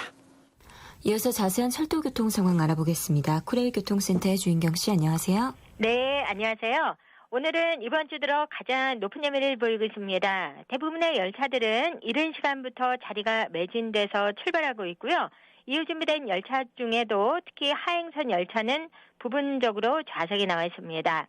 이어서 자세한 철도 교통 상황 알아보겠습니다. 쿠레일 교통센터의 주인경 씨 안녕하세요. 네, 안녕하세요. 오늘은 이번 주 들어 가장 높은 예매를 보이고 있습니다. 대부분의 열차들은 이른 시간부터 자리가 매진돼서 출발하고 있고요. 이후 준비된 열차 중에도 특히 하행선 열차는 부분적으로 좌석이 나와 있습니다.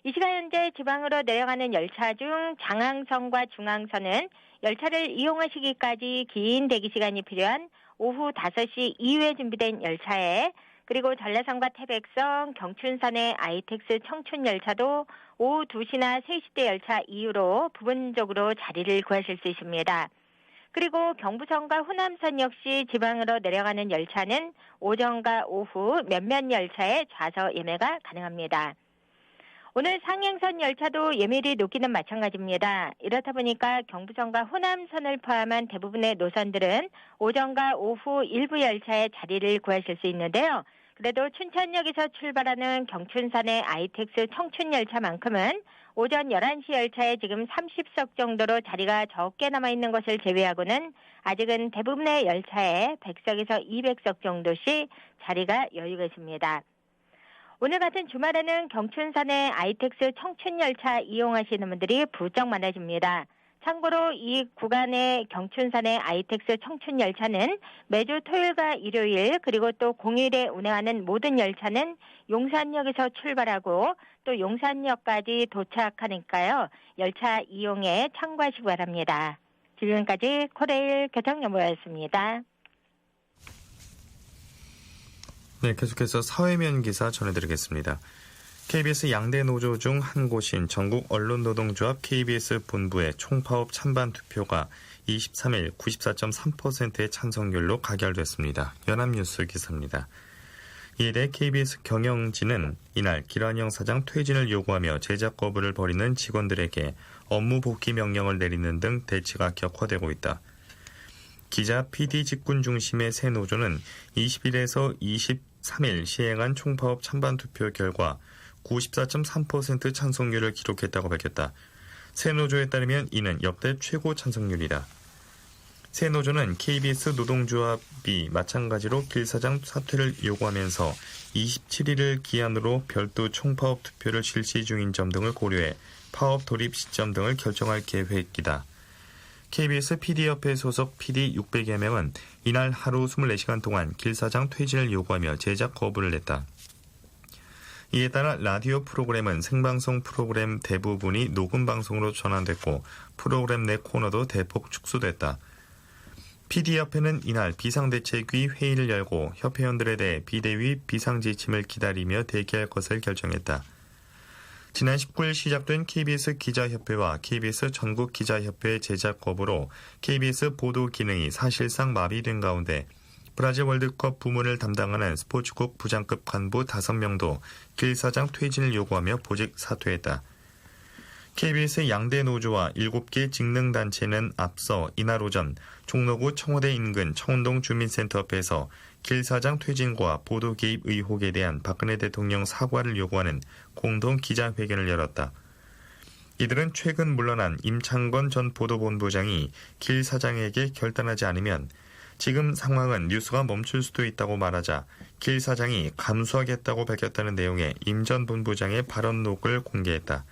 이 시간 현재 지방으로 내려가는 열차 중 장항선과 중항선은 열차를 이용하시기까지 긴 대기시간이 필요한 오후 5시 이후에 준비된 열차에 그리고 전라선과 태백선, 경춘선의 아이텍스 청춘열차도 오후 2시나 3시대 열차 이후로 부분적으로 자리를 구하실 수 있습니다. 그리고 경부선과 호남선 역시 지방으로 내려가는 열차는 오전과 오후 몇몇 열차에 좌석 예매가 가능합니다. 오늘 상행선 열차도 예매율이 높기는 마찬가지입니다. 이렇다 보니까 경부선과 호남선을 포함한 대부분의 노선들은 오전과 오후 일부 열차에 자리를 구하실 수 있는데요. 그래도 춘천역에서 출발하는 경춘선의 아이텍스 청춘열차만큼은 오전 11시 열차에 지금 30석 정도로 자리가 적게 남아있는 것을 제외하고는 아직은 대부분의 열차에 100석에서 200석 정도씩 자리가 여유가 있습니다. 오늘 같은 주말에는 경춘선의 아이텍스 청춘열차 이용하시는 분들이 부쩍 많아집니다. 참고로 이 구간의 경춘선의 아이텍스 청춘열차는 매주 토요일과 일요일 그리고 또 공휴일에 운행하는 모든 열차는 용산역에서 출발하고 또 용산역까지 도착하니까요. 열차 이용에 참고하시기 바랍니다. 지금까지 코레일 교통정보였습니다. 네, 계속해서 사회면 기사 전해드리겠습니다. KBS 양대 노조 중 한 곳인 전국언론노동조합 KBS 본부의 총파업 찬반 투표가 23일 94.3%의 찬성률로 가결됐습니다. 연합뉴스 기사입니다. 이에 대해 KBS 경영진은 이날 김한영 사장 퇴진을 요구하며 제작 거부를 벌이는 직원들에게 업무 복귀 명령을 내리는 등 대치가 격화되고 있다. 기자 PD 직군 중심의 새 노조는 20일에서 23일 시행한 총파업 찬반 투표 결과 94.3% 찬성률을 기록했다고 밝혔다. 새 노조에 따르면 이는 역대 최고 찬성률이다. 새 노조는 KBS 노동조합이 마찬가지로 길 사장 사퇴를 요구하면서 27일을 기한으로 별도 총파업 투표를 실시 중인 점 등을 고려해 파업 돌입 시점 등을 결정할 계획이다. KBS PD협회 소속 PD 600여 명은 이날 하루 24시간 동안 길 사장 퇴진을 요구하며 제작 거부를 냈다. 이에 따라 라디오 프로그램은 생방송 프로그램 대부분이 녹음 방송으로 전환됐고 프로그램 내 코너도 대폭 축소됐다. PD협회는 이날 비상대책위 회의를 열고 협회원들에 대해 비대위 비상지침을 기다리며 대기할 것을 결정했다. 지난 19일 시작된 KBS 기자협회와 KBS 전국기자협회 제작 거부로 KBS 보도 기능이 사실상 마비된 가운데 브라질 월드컵 부문을 담당하는 스포츠국 부장급 간부 5명도 길 사장 퇴진을 요구하며 보직 사퇴했다. KBS 양대 노조와 7개 직능단체는 앞서 이날 오전 종로구 청와대 인근 청운동 주민센터 앞에서 길 사장 퇴진과 보도 개입 의혹에 대한 박근혜 대통령 사과를 요구하는 공동 기자회견을 열었다. 이들은 최근 물러난 임창건 전 보도본부장이 길 사장에게 결단하지 않으면 지금 상황은 뉴스가 멈출 수도 있다고 말하자 길 사장이 감수하겠다고 밝혔다는 내용의 임 전 본부장의 발언록을 공개했다.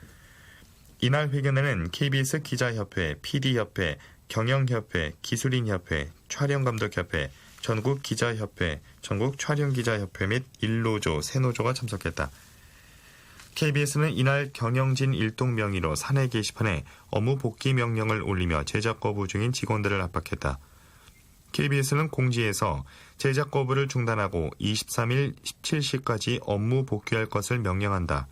이날 회견에는 KBS 기자협회, PD협회, 경영협회, 기술인협회, 촬영감독협회, 전국기자협회, 전국촬영기자협회 및 일노조, 새노조가 참석했다. KBS는 이날 경영진 일동 명의로 사내 게시판에 업무 복귀 명령을 올리며 제작 거부 중인 직원들을 압박했다. KBS는 공지에서 제작 거부를 중단하고 23일 17시까지 업무 복귀할 것을 명령한다.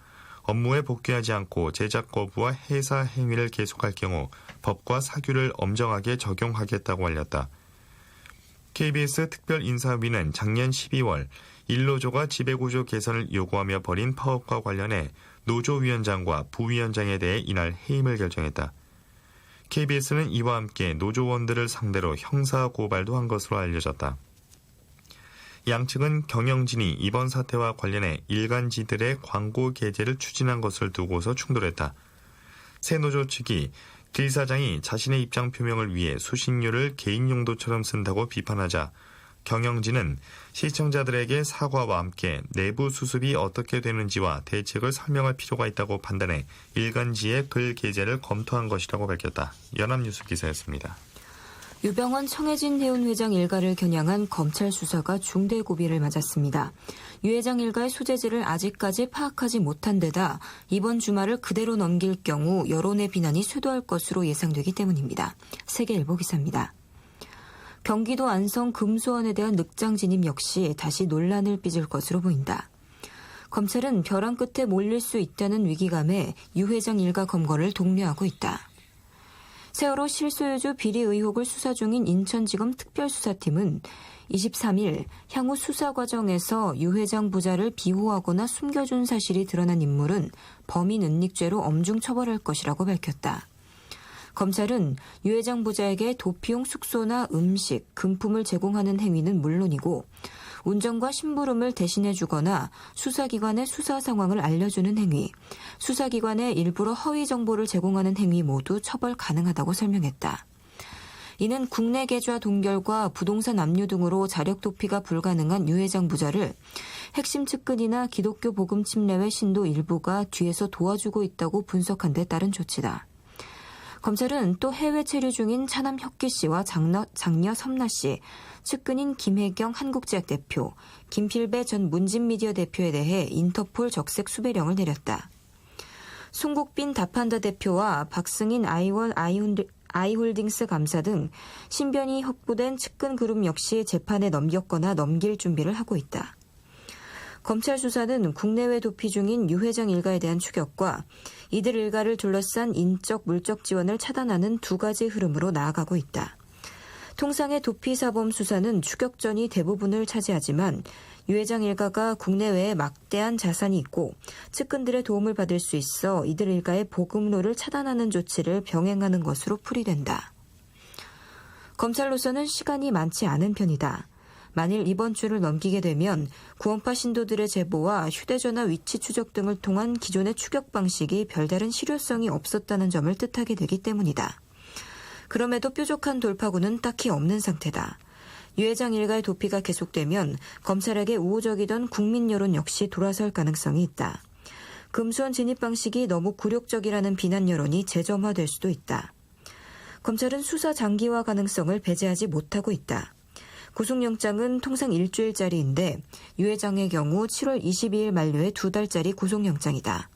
업무에 복귀하지 않고 제작 거부와 해사 행위를 계속할 경우 법과 사규를 엄정하게 적용하겠다고 알렸다. KBS 특별인사위는 작년 12월 일노조가 지배구조 개선을 요구하며 벌인 파업과 관련해 노조위원장과 부위원장에 대해 이날 해임을 결정했다. KBS는 이와 함께 노조원들을 상대로 형사고발도 한 것으로 알려졌다. 양측은 경영진이 이번 사태와 관련해 일간지들의 광고 게재를 추진한 것을 두고서 충돌했다. 새노조 측이 길 사장이 자신의 입장 표명을 위해 수신료를 개인 용도처럼 쓴다고 비판하자 경영진은 시청자들에게 사과와 함께 내부 수습이 어떻게 되는지와 대책을 설명할 필요가 있다고 판단해 일간지의 글 게재를 검토한 것이라고 밝혔다. 연합뉴스 기사였습니다. 유병헌 청해진 해운회장 일가를 겨냥한 검찰 수사가 중대 고비를 맞았습니다. 유 회장 일가의 소재지를 아직까지 파악하지 못한 데다 이번 주말을 그대로 넘길 경우 여론의 비난이 쇄도할 것으로 예상되기 때문입니다. 세계일보 기사입니다. 경기도 안성 금수원에 대한 늑장 진입 역시 다시 논란을 빚을 것으로 보인다. 검찰은 벼랑 끝에 몰릴 수 있다는 위기감에 유 회장 일가 검거를 독려하고 있다. 세월호 실소유주 비리 의혹을 수사 중인 인천지검 특별수사팀은 23일 향후 수사 과정에서 유 회장 부자를 비호하거나 숨겨준 사실이 드러난 인물은 범인 은닉죄로 엄중 처벌할 것이라고 밝혔다. 검찰은 유 회장 부자에게 도피용 숙소나 음식, 금품을 제공하는 행위는 물론이고 운전과 심부름을 대신해주거나 수사기관의 수사 상황을 알려주는 행위, 수사기관에 일부러 허위 정보를 제공하는 행위 모두 처벌 가능하다고 설명했다. 이는 국내 계좌 동결과 부동산 압류 등으로 자력 도피가 불가능한 유 회장 부자를 핵심 측근이나 기독교 복음 침례회 신도 일부가 뒤에서 도와주고 있다고 분석한 데 따른 조치다. 검찰은 또 해외 체류 중인 차남 혁기 씨와 장녀 섬나 씨, 측근인 김혜경 한국제약 대표, 김필배 전 문진미디어 대표에 대해 인터폴 적색 수배령을 내렸다. 송국빈 다판다 대표와 박승인 아이홀딩스 감사 등 신변이 확보된 측근 그룹 역시 재판에 넘겼거나 넘길 준비를 하고 있다. 검찰 수사는 국내외 도피 중인 유 회장 일가에 대한 추격과 이들 일가를 둘러싼 인적, 물적 지원을 차단하는 두 가지 흐름으로 나아가고 있다. 통상의 도피사범 수사는 추격전이 대부분을 차지하지만 유 회장 일가가 국내외에 막대한 자산이 있고 측근들의 도움을 받을 수 있어 이들 일가의 보급로를 차단하는 조치를 병행하는 것으로 풀이된다. 검찰로서는 시간이 많지 않은 편이다. 만일 이번 주를 넘기게 되면 구원파 신도들의 제보와 휴대전화 위치 추적 등을 통한 기존의 추격 방식이 별다른 실효성이 없었다는 점을 뜻하게 되기 때문이다. 그럼에도 뾰족한 돌파구는 딱히 없는 상태다. 유 회장 일가의 도피가 계속되면 검찰에게 우호적이던 국민 여론 역시 돌아설 가능성이 있다. 금수원 진입 방식이 너무 굴욕적이라는 비난 여론이 재점화될 수도 있다. 검찰은 수사 장기화 가능성을 배제하지 못하고 있다. 구속영장은 통상 일주일짜리인데 유 회장의 경우 7월 22일 만료의 2달짜리 구속영장이다.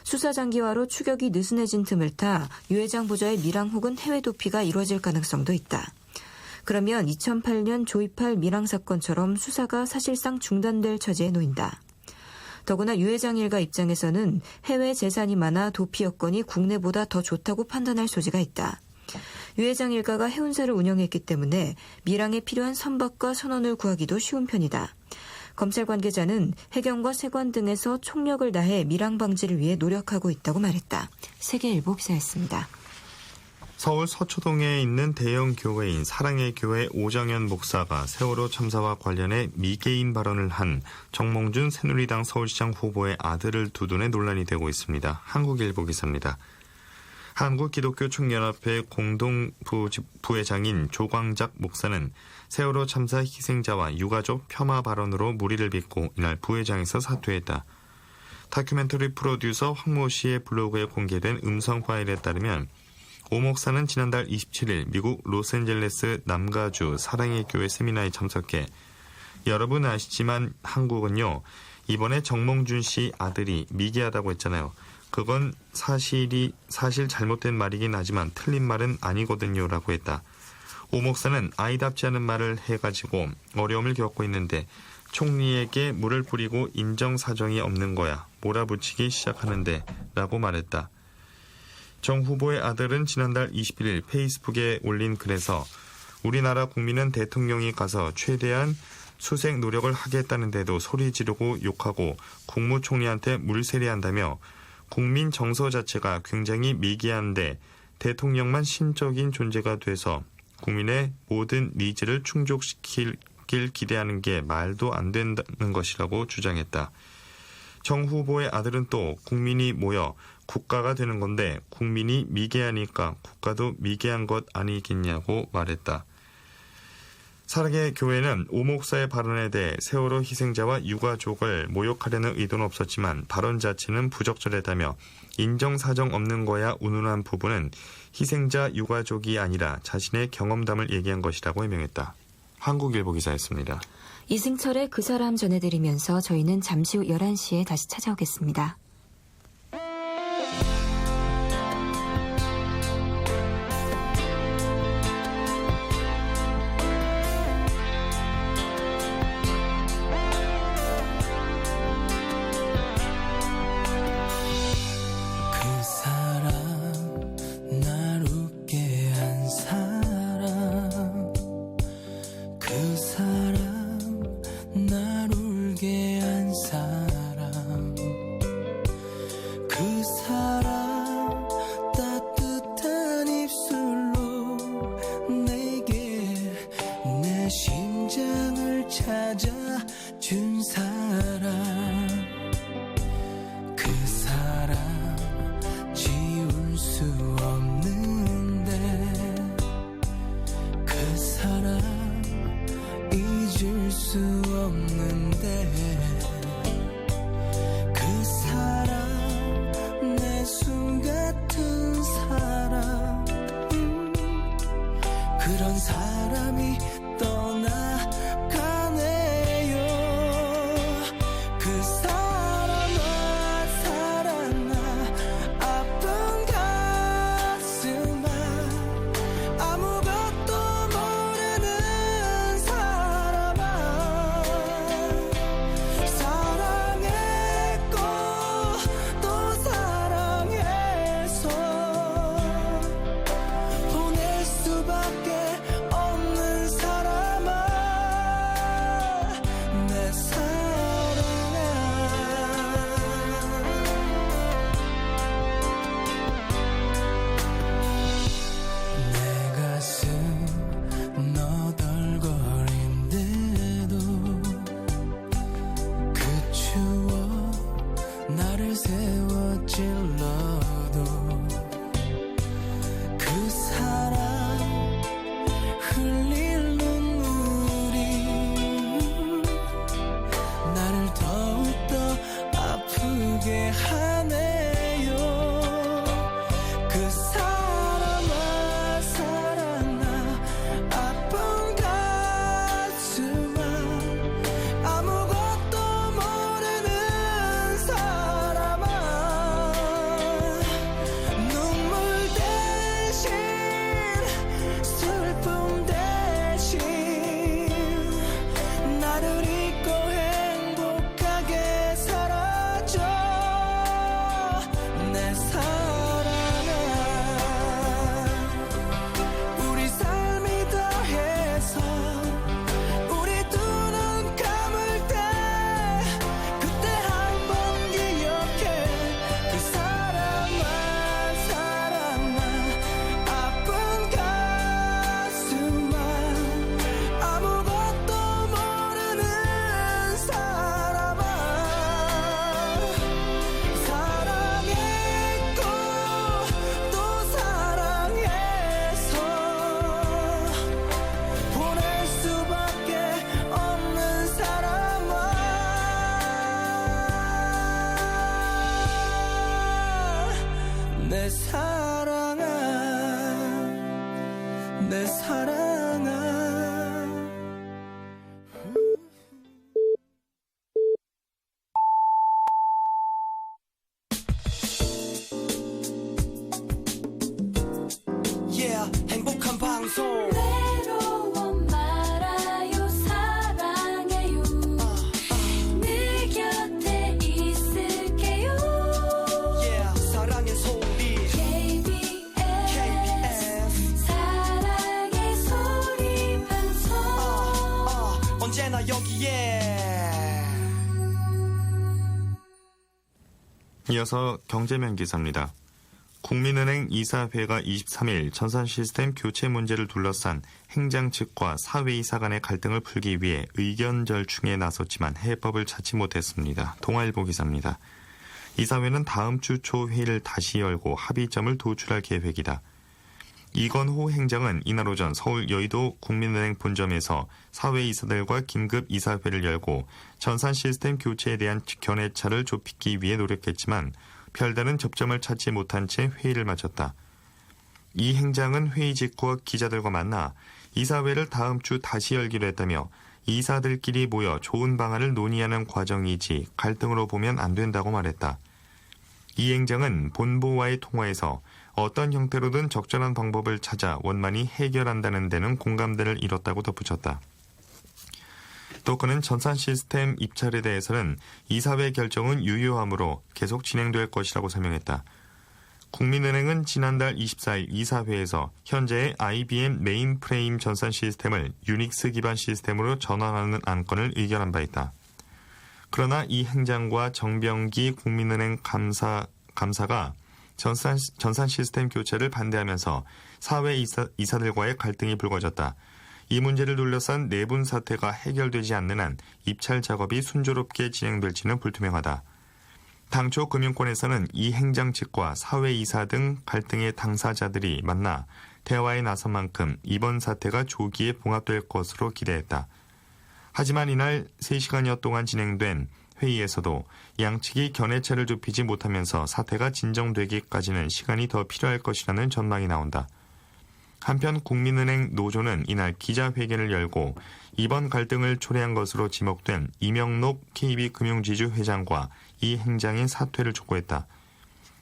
수사 장기화로 추격이 느슨해진 틈을 타 유 회장 부자의 밀항 혹은 해외 도피가 이뤄질 가능성도 있다. 그러면 2008년 조이팔 밀항 사건처럼 수사가 사실상 중단될 처지에 놓인다. 더구나 유 회장 일가 입장에서는 해외 재산이 많아 도피 여건이 국내보다 더 좋다고 판단할 소지가 있다. 유 회장 일가가 해운사를 운영했기 때문에 밀항에 필요한 선박과 선원을 구하기도 쉬운 편이다. 검찰 관계자는 해경과 세관 등에서 총력을 다해 밀항 방지를 위해 노력하고 있다고 말했다. 세계일보 기사였습니다. 서울 서초동에 있는 대형 교회인 사랑의 교회 오정현 목사가 세월호 참사와 관련해 미개인 발언을 한 정몽준 새누리당 서울시장 후보의 아들을 두둔해 논란이 되고 있습니다. 한국일보 기사입니다. 한국기독교총연합회 공동부회장인 조광작 목사는 세월호 참사 희생자와 유가족 폄하 발언으로 물의를 빚고 이날 부회장에서 사퇴했다. 다큐멘터리 프로듀서 황모 씨의 블로그에 공개된 음성 파일에 따르면 오 목사는 지난달 27일 미국 로스앤젤레스 남가주 사랑의 교회 세미나에 참석해 여러분 아시지만 한국은요 이번에 정몽준 씨 아들이 미개하다고 했잖아요. 그건 사실 잘못된 말이긴 하지만 틀린 말은 아니거든요 라고 했다. 오 목사는 아이답지 않은 말을 해가지고 어려움을 겪고 있는데 총리에게 물을 뿌리고 인정사정이 없는 거야. 몰아붙이기 시작하는데 라고 말했다. 정 후보의 아들은 지난달 21일 페이스북에 올린 글에서 우리나라 국민은 대통령이 가서 최대한 수색 노력을 하겠다는데도 소리 지르고 욕하고 국무총리한테 물세례한다며 국민 정서 자체가 굉장히 미개한데 대통령만 신적인 존재가 돼서 국민의 모든 니즈를 충족시킬 기대하는 게 말도 안 된다는 것이라고 주장했다. 정 후보의 아들은 또 국민이 모여 국가가 되는 건데 국민이 미개하니까 국가도 미개한 것 아니겠냐고 말했다. 사랑의 교회는 오 목사의 발언에 대해 세월호 희생자와 유가족을 모욕하려는 의도는 없었지만 발언 자체는 부적절했다며 인정사정 없는 거야 운운한 부분은 희생자 유가족이 아니라 자신의 경험담을 얘기한 것이라고 해명했다. 한국일보 기사였습니다. 이승철의 그 사람 전해드리면서 저희는 잠시 후 11시에 다시 찾아오겠습니다. 날 울게 한 사람 나를 세워 찔러도 그 사랑 흘릴 눈물이 나를 더욱더 아프게 하네요. 그 사람아 사랑아 아픈 가슴아 아무것도 모르는 사람아 눈물 대신 슬픔 대신 나를 잊고 행복하게 살아줘 내 사랑아. 우리 삶이 더해서 우리 두 눈 감을 때 그때 한번 기억해. 그 사람아 사랑아 아픈 가슴아 아무것도 모르는 사람아 사랑했고 또 사랑해서 보낼 수밖에 없는 사람아 내 사랑아 내 사랑아. Yeah, 행복한 방송. 외로워 말아요 사랑해요 내 곁에 있을게요 Yeah, 사랑의 소리. KBS 사랑의 소리 방송 언제나 여기에. 이어서 경제면 기사입니다. 국민은행 이사회가 23일 전산 시스템 교체 문제를 둘러싼 행장 측과 사회이사 간의 갈등을 풀기 위해 의견 절충에 나섰지만 해법을 찾지 못했습니다. 동아일보 기사입니다. 이사회는 다음 주 초 회의를 다시 열고 합의점을 도출할 계획이다. 이건호 행장은 이날 오전 서울 여의도 국민은행 본점에서 사회이사들과 긴급 이사회를 열고 전산 시스템 교체에 대한 견해차를 좁히기 위해 노력했지만 별다른 접점을 찾지 못한 채 회의를 마쳤다. 이 행장은 회의 직후 기자들과 만나 이사회를 다음 주 다시 열기로 했다며 이사들끼리 모여 좋은 방안을 논의하는 과정이지 갈등으로 보면 안 된다고 말했다. 이 행장은 본부와의 통화에서 어떤 형태로든 적절한 방법을 찾아 원만히 해결한다는 데는 공감대를 이뤘다고 덧붙였다. 또 그는 전산 시스템 입찰에 대해서는 이사회 결정은 유효하므로 계속 진행될 것이라고 설명했다. 국민은행은 지난달 24일 이사회에서 현재의 IBM 메인프레임 전산 시스템을 유닉스 기반 시스템으로 전환하는 안건을 의결한 바 있다. 그러나 이 행장과 정병기 국민은행 감사가 전산 시스템 교체를 반대하면서 사회 이사들과의 갈등이 불거졌다. 이 문제를 둘러싼 내분 사태가 해결되지 않는 한 입찰 작업이 순조롭게 진행될지는 불투명하다. 당초 금융권에서는 이 행장 측과 사회이사 등 갈등의 당사자들이 만나 대화에 나선 만큼 이번 사태가 조기에 봉합될 것으로 기대했다. 하지만 이날 3시간여 동안 진행된 회의에서도 양측이 견해차를 좁히지 못하면서 사태가 진정되기까지는 시간이 더 필요할 것이라는 전망이 나온다. 한편 국민은행 노조는 이날 기자회견을 열고 이번 갈등을 초래한 것으로 지목된 이명록 KB금융지주 회장과 이 행장의 사퇴를 촉구했다.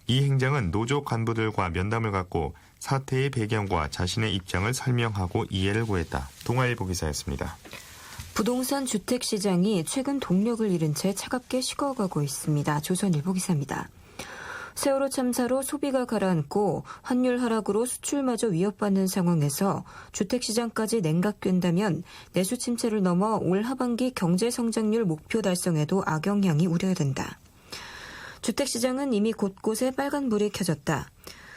이 행장은 노조 간부들과 면담을 갖고 사태의 배경과 자신의 입장을 설명하고 이해를 구했다. 동아일보 기사였습니다. 부동산 주택 시장이 최근 동력을 잃은 채 차갑게 식어가고 있습니다. 조선일보 기사입니다. 세월호 참사로 소비가 가라앉고 환율 하락으로 수출마저 위협받는 상황에서 주택시장까지 냉각된다면 내수 침체를 넘어 올 하반기 경제성장률 목표 달성에도 악영향이 우려된다. 주택시장은 이미 곳곳에 빨간불이 켜졌다.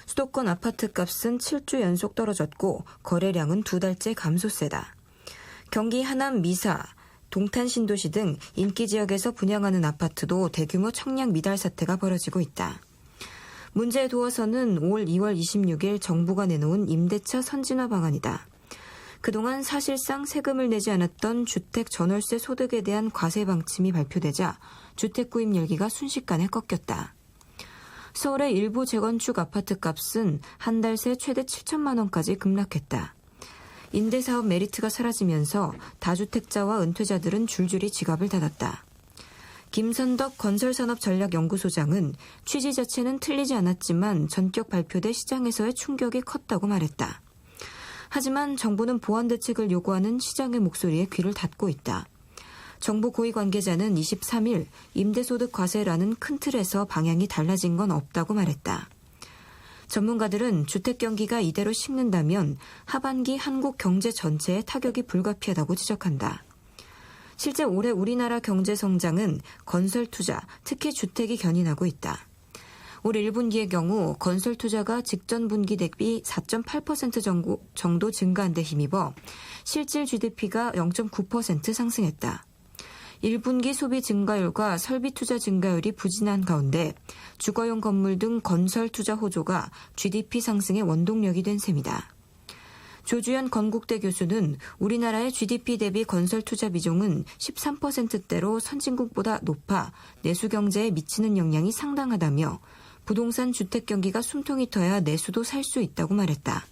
수도권 아파트값은 7주 연속 떨어졌고 거래량은 2달째 감소세다. 경기 하남 미사, 동탄 신도시 등 인기 지역에서 분양하는 아파트도 대규모 청약 미달 사태가 벌어지고 있다. 문제에 도어서는 올 2월 26일 정부가 내놓은 임대차 선진화 방안이다. 그동안 사실상 세금을 내지 않았던 주택 전월세 소득에 대한 과세 방침이 발표되자 주택 구입 열기가 순식간에 꺾였다. 서울의 일부 재건축 아파트 값은 한 달 새 최대 7천만 원까지 급락했다. 임대사업 메리트가 사라지면서 다주택자와 은퇴자들은 줄줄이 지갑을 닫았다. 김선덕 건설산업전략연구소장은 취지 자체는 틀리지 않았지만 전격 발표돼 시장에서의 충격이 컸다고 말했다. 하지만 정부는 보완 대책을 요구하는 시장의 목소리에 귀를 닫고 있다. 정부 고위 관계자는 23일 임대소득 과세라는 큰 틀에서 방향이 달라진 건 없다고 말했다. 전문가들은 주택 경기가 이대로 식는다면 하반기 한국 경제 전체에 타격이 불가피하다고 지적한다. 실제 올해 우리나라 경제 성장은 건설 투자, 특히 주택이 견인하고 있다. 올 1분기의 경우 건설 투자가 직전 분기 대비 4.8% 정도 증가한 데 힘입어 실질 GDP가 0.9% 상승했다. 1분기 소비 증가율과 설비 투자 증가율이 부진한 가운데 주거용 건물 등 건설 투자 호조가 GDP 상승의 원동력이 된 셈이다. 조주현 건국대 교수는 우리나라의 GDP 대비 건설 투자 비중은 13%대로 선진국보다 높아 내수 경제에 미치는 영향이 상당하다며 부동산 주택 경기가 숨통이 터야 내수도 살 수 있다고 말했다.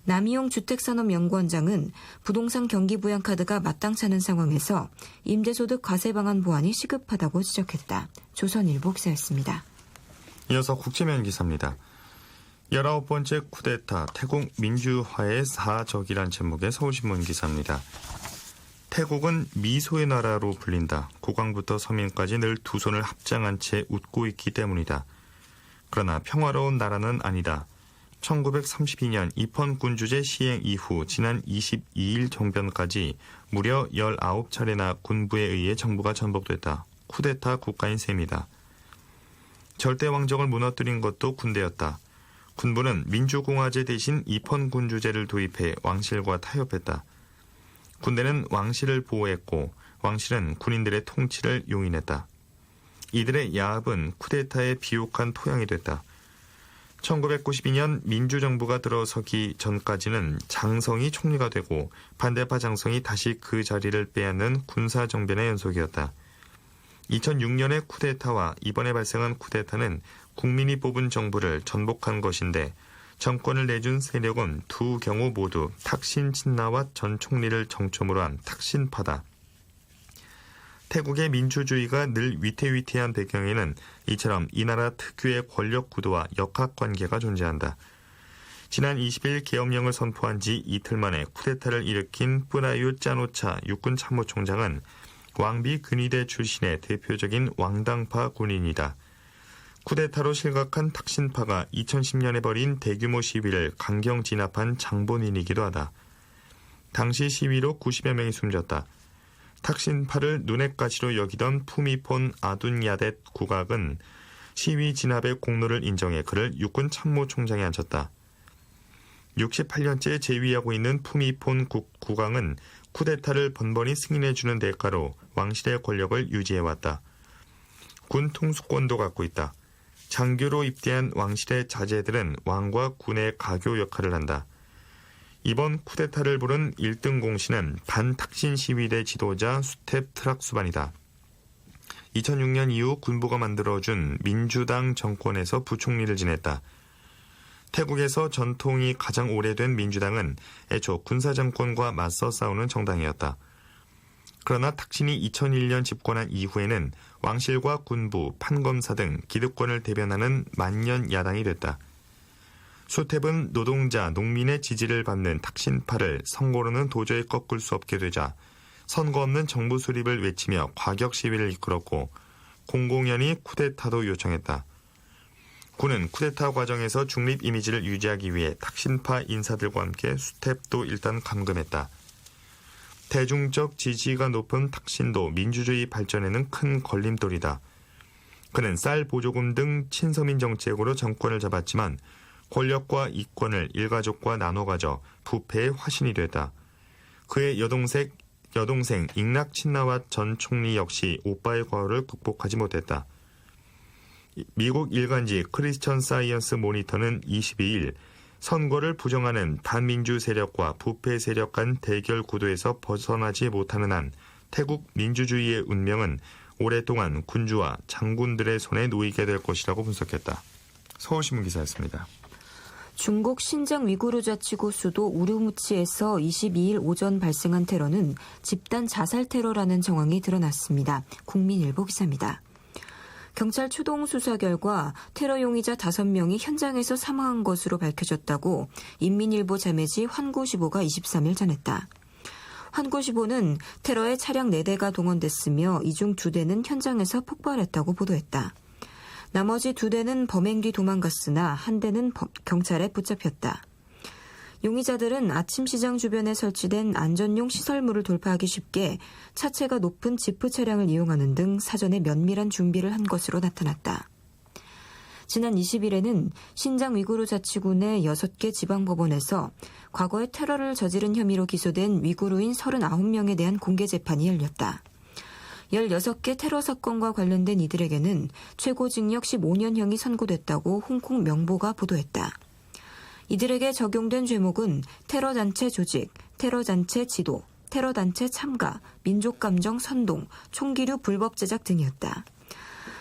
남이용 주택산업연구원장은 부동산 경기부양카드가 마땅치 않은 상황에서 임대소득 과세 방안 보완이 시급하다고 지적했다. 조선일보 기사였습니다. 이어서 국제면 기사입니다. 19번째 쿠데타 태국 민주화의 사적이란 제목의 서울신문 기사입니다. 태국은 미소의 나라로 불린다. 국왕부터 서민까지 늘 두 손을 합장한 채 웃고 있기 때문이다. 그러나 평화로운 나라는 아니다. 1932년 입헌군주제 시행 이후 지난 22일 종변까지 무려 19차례나 군부에 의해 정부가 전복됐다. 쿠데타 국가인 셈이다. 절대 왕정을 무너뜨린 것도 군대였다. 군부는 민주공화제 대신 입헌군주제를 도입해 왕실과 타협했다. 군대는 왕실을 보호했고 왕실은 군인들의 통치를 용인했다. 이들의 야합은 쿠데타의 비옥한 토양이 됐다. 1992년 민주정부가 들어서기 전까지는 장성이 총리가 되고 반대파 장성이 다시 그 자리를 빼앗는 군사정변의 연속이었다. 2006년의 쿠데타와 이번에 발생한 쿠데타는 국민이 뽑은 정부를 전복한 것인데 정권을 내준 세력은 두 경우 모두 탁신 친나와 전 총리를 정점으로 한 탁신파다. 태국의 민주주의가 늘 위태위태한 배경에는 이처럼 이 나라 특유의 권력 구도와 역학관계가 존재한다. 지난 20일 계엄령을 선포한 지 이틀 만에 쿠데타를 일으킨 뿌라유 짜노차 육군참모총장은 왕비 근위대 출신의 대표적인 왕당파 군인이다. 쿠데타로 실각한 탁신파가 2010년에 벌인 대규모 시위를 강경 진압한 장본인이기도 하다. 당시 시위로 90여 명이 숨졌다. 탁신파를 눈엣 가시로 여기던 푸미폰 아둔야댓 국왕은 시위 진압의 공로를 인정해 그를 육군 참모총장에 앉혔다. 68년째 재위하고 있는 푸미폰 국왕은 쿠데타를 번번이 승인해주는 대가로 왕실의 권력을 유지해왔다. 군 통수권도 갖고 있다. 장교로 입대한 왕실의 자제들은 왕과 군의 가교 역할을 한다. 이번 쿠데타를 부른 1등 공신은 반탁신 시위대 지도자 수텝 트락수반이다. 2006년 이후 군부가 만들어준 민주당 정권에서 부총리를 지냈다. 태국에서 전통이 가장 오래된 민주당은 애초 군사정권과 맞서 싸우는 정당이었다. 그러나 탁신이 2001년 집권한 이후에는 왕실과 군부, 판검사 등 기득권을 대변하는 만년 야당이 됐다. 수텝은 노동자, 농민의 지지를 받는 탁신파를 선거로는 도저히 꺾을 수 없게 되자 선거 없는 정부 수립을 외치며 과격 시위를 이끌었고 공공연히 쿠데타도 요청했다. 군은 쿠데타 과정에서 중립 이미지를 유지하기 위해 탁신파 인사들과 함께 수텝도 일단 감금했다. 대중적 지지가 높은 탁신도 민주주의 발전에는 큰 걸림돌이다. 그는 쌀 보조금 등 친서민 정책으로 정권을 잡았지만 권력과 이권을 일가족과 나눠 가져 부패의 화신이 됐다. 그의 여동생 여동생 잉락 친나왓 전 총리 역시 오빠의 과오를 극복하지 못했다. 미국 일간지 크리스천 사이언스 모니터는 22일 선거를 부정하는 반민주 세력과 부패 세력 간 대결 구도에서 벗어나지 못하는 한 태국 민주주의의 운명은 오랫동안 군주와 장군들의 손에 놓이게 될 것이라고 분석했다. 서울신문 기사였습니다. 중국 신장 위구르 자치구 수도 우르무치에서 22일 오전 발생한 테러는 집단 자살 테러라는 정황이 드러났습니다. 국민일보 기사입니다. 경찰 초동 수사 결과 테러 용의자 5명이 현장에서 사망한 것으로 밝혀졌다고 인민일보 자매지 환구시보가 23일 전했다. 환구시보는 테러에 차량 4대가 동원됐으며 이 중 2대는 현장에서 폭발했다고 보도했다. 나머지 2대는 범행 뒤 도망갔으나 한 대는 경찰에 붙잡혔다. 용의자들은 아침 시장 주변에 설치된 안전용 시설물을 돌파하기 쉽게 차체가 높은 지프 차량을 이용하는 등 사전에 면밀한 준비를 한 것으로 나타났다. 지난 20일에는 신장 위구르 자치구 내 6개 지방법원에서 과거에 테러를 저지른 혐의로 기소된 위구르인 39명에 대한 공개 재판이 열렸다. 16개 테러 사건과 관련된 이들에게는 최고징역 15년형이 선고됐다고 홍콩 명보가 보도했다. 이들에게 적용된 죄목은 테러단체 조직, 테러단체 지도, 테러단체 참가, 민족감정 선동, 총기류 불법 제작 등이었다.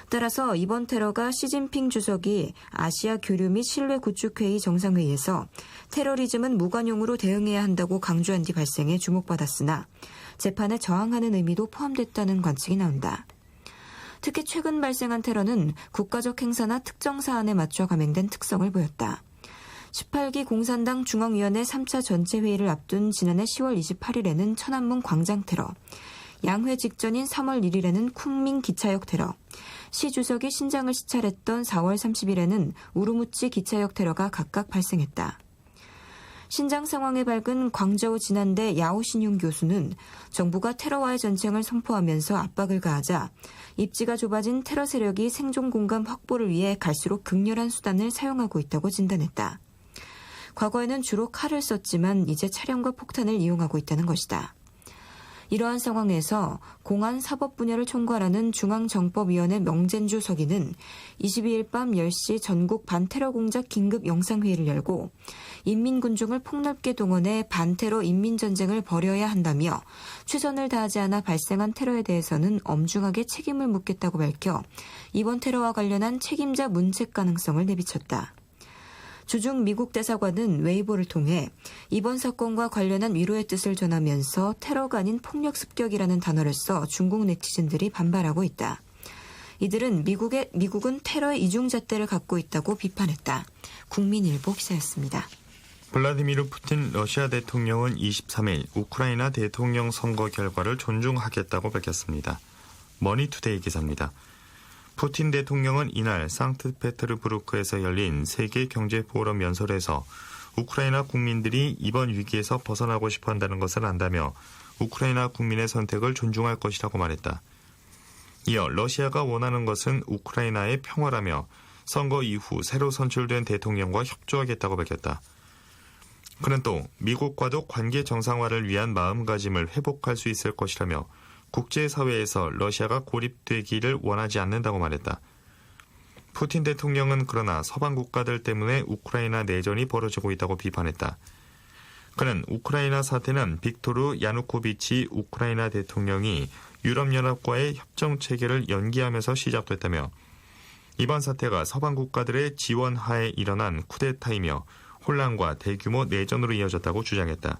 따라서 이번 테러가 시진핑 주석이 아시아 교류 및 신뢰 구축회의 정상회의에서 테러리즘은 무관용으로 대응해야 한다고 강조한 뒤 발생해 주목받았으나 재판에 저항하는 의미도 포함됐다는 관측이 나온다. 특히 최근 발생한 테러는 국가적 행사나 특정 사안에 맞춰 감행된 특성을 보였다. 18기 공산당 중앙위원회 3차 전체회의를 앞둔 지난해 10월 28일에는 천안문 광장 테러, 양회 직전인 3월 1일에는 쿤밍 기차역 테러, 시 주석이 신장을 시찰했던 4월 30일에는 우르무치 기차역 테러가 각각 발생했다. 신장 상황에 밝은 광저우 진안대 야오신용 교수는 정부가 테러와의 전쟁을 선포하면서 압박을 가하자 입지가 좁아진 테러 세력이 생존 공간 확보를 위해 갈수록 극렬한 수단을 사용하고 있다고 진단했다. 과거에는 주로 칼을 썼지만 이제 차량과 폭탄을 이용하고 있다는 것이다. 이러한 상황에서 공안 사법 분야를 총괄하는 중앙정법위원회 명젠주 서기는 22일 밤 10시 전국 반테러 공작 긴급 영상회의를 열고 인민군중을 폭넓게 동원해 반테러 인민전쟁을 벌여야 한다며 최선을 다하지 않아 발생한 테러에 대해서는 엄중하게 책임을 묻겠다고 밝혀 이번 테러와 관련한 책임자 문책 가능성을 내비쳤다. 주중 미국 대사관은 웨이보를 통해 이번 사건과 관련한 위로의 뜻을 전하면서 테러가 아닌 폭력 습격이라는 단어를 써 중국 네티즌들이 반발하고 있다. 이들은 미국은 테러의 이중잣대를 갖고 있다고 비판했다. 국민일보 기사였습니다. 블라디미르 푸틴 러시아 대통령은 23일 우크라이나 대통령 선거 결과를 존중하겠다고 밝혔습니다. 머니투데이 기사입니다. 푸틴 대통령은 이날 상트페테르부르크에서 열린 세계경제포럼 연설에서 우크라이나 국민들이 이번 위기에서 벗어나고 싶어 한다는 것을 안다며 우크라이나 국민의 선택을 존중할 것이라고 말했다. 이어 러시아가 원하는 것은 우크라이나의 평화라며 선거 이후 새로 선출된 대통령과 협조하겠다고 밝혔다. 그는 또 미국과도 관계 정상화를 위한 마음가짐을 회복할 수 있을 것이라며 국제사회에서 러시아가 고립되기를 원하지 않는다고 말했다. 푸틴 대통령은 그러나 서방 국가들 때문에 우크라이나 내전이 벌어지고 있다고 비판했다. 그는 우크라이나 사태는 빅토르 야누코비치 우크라이나 대통령이 유럽연합과의 협정 체결을 연기하면서 시작됐다며 이번 사태가 서방 국가들의 지원하에 일어난 쿠데타이며 혼란과 대규모 내전으로 이어졌다고 주장했다.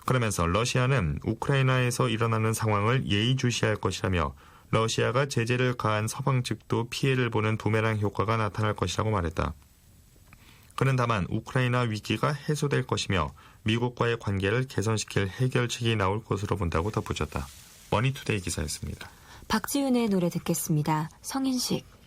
그러면서 러시아는 우크라이나에서 일어나는 상황을 예의주시할 것이라며 러시아가 제재를 가한 서방 측도 피해를 보는 부메랑 효과가 나타날 것이라고 말했다. 그는 다만 우크라이나 위기가 해소될 것이며 미국과의 관계를 개선시킬 해결책이 나올 것으로 본다고 덧붙였다. 머니투데이 기사였습니다. 박지윤의 노래 듣겠습니다. 성인식.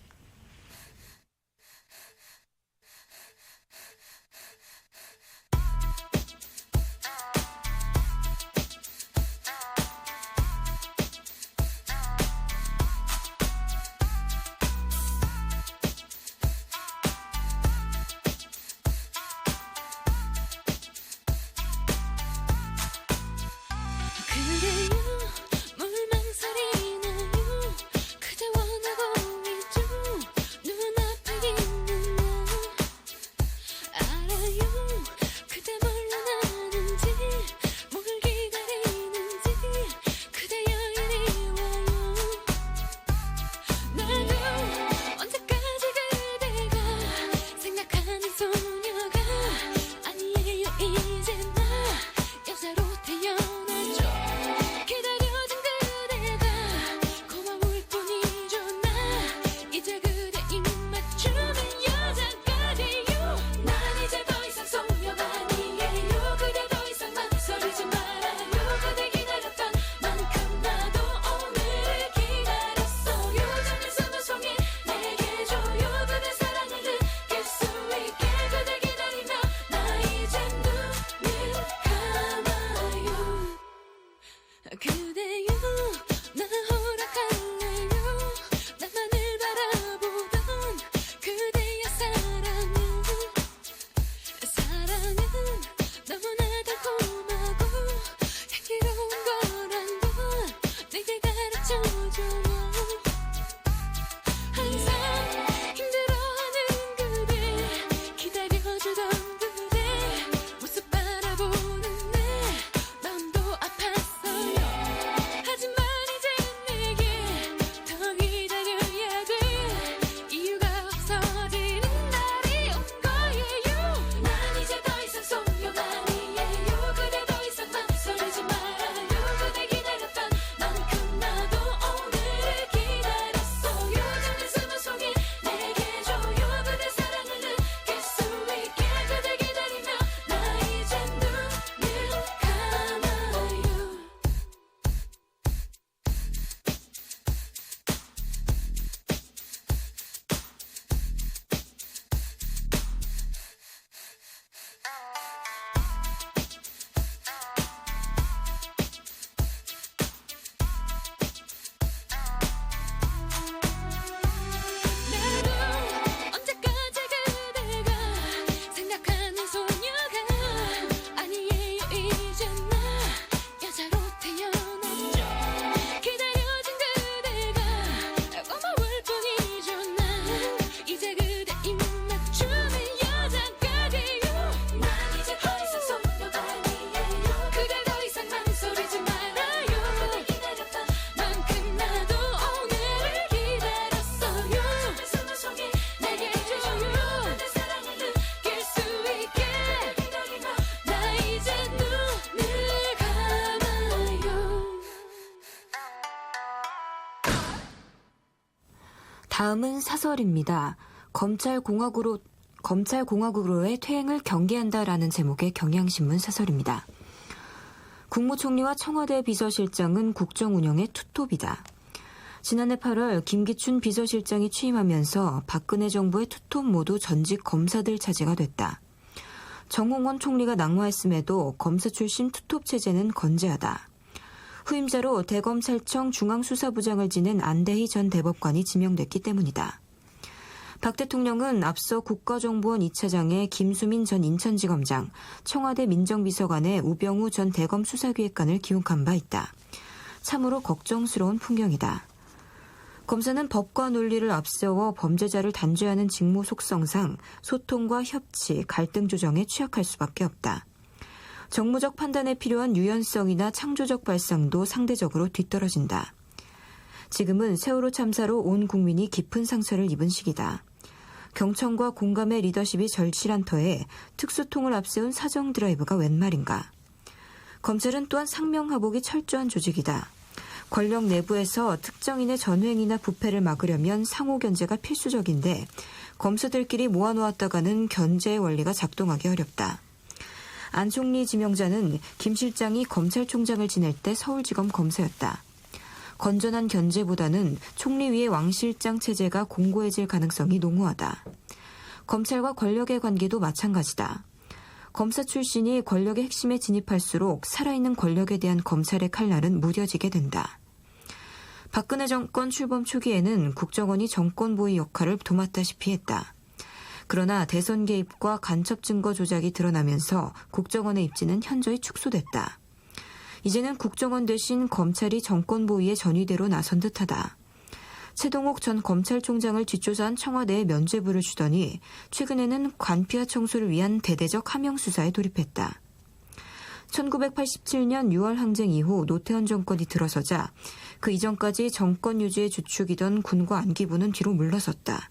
그대 다음은 사설입니다. 검찰공화국으로의 퇴행을 경계한다라는 제목의 경향신문 사설입니다. 국무총리와 청와대 비서실장은 국정 운영의 투톱이다. 지난해 8월 김기춘 비서실장이 취임하면서 박근혜 정부의 투톱 모두 전직 검사들 차지가 됐다. 정홍원 총리가 낙마했음에도 검사 출신 투톱 체제는 건재하다. 후임자로 대검찰청 중앙수사부장을 지낸 안대희 전 대법관이 지명됐기 때문이다. 박 대통령은 앞서 국가정보원 2차장에 김수민 전 인천지검장, 청와대 민정비서관에 우병우 전 대검 수사기획관을 기용한 바 있다. 참으로 걱정스러운 풍경이다. 검사는 법과 논리를 앞세워 범죄자를 단죄하는 직무 속성상 소통과 협치, 갈등 조정에 취약할 수밖에 없다. 정무적 판단에 필요한 유연성이나 창조적 발상도 상대적으로 뒤떨어진다. 지금은 세월호 참사로 온 국민이 깊은 상처를 입은 시기다. 경청과 공감의 리더십이 절실한 터에 특수통을 앞세운 사정 드라이브가 웬 말인가. 검찰은 또한 상명하복이 철저한 조직이다. 권력 내부에서 특정인의 전횡이나 부패를 막으려면 상호 견제가 필수적인데 검사들끼리 모아놓았다가는 견제의 원리가 작동하기 어렵다. 안 총리 지명자는 김 실장이 검찰총장을 지낼 때 서울지검 검사였다. 건전한 견제보다는 총리 위의 왕 실장 체제가 공고해질 가능성이 농후하다. 검찰과 권력의 관계도 마찬가지다. 검사 출신이 권력의 핵심에 진입할수록 살아있는 권력에 대한 검찰의 칼날은 무뎌지게 된다. 박근혜 정권 출범 초기에는 국정원이 정권 보위 역할을 도맡다시피 했다. 그러나 대선 개입과 간첩 증거 조작이 드러나면서 국정원의 입지는 현저히 축소됐다. 이제는 국정원 대신 검찰이 정권 보위의 전위대로 나선 듯하다. 최동욱 전 검찰총장을 뒷조사한 청와대에 면죄부를 주더니 최근에는 관피와 청소를 위한 대대적 하명 수사에 돌입했다. 1987년 6월 항쟁 이후 노태현 정권이 들어서자 그 이전까지 정권 유지의 주축이던 군과 안기부는 뒤로 물러섰다.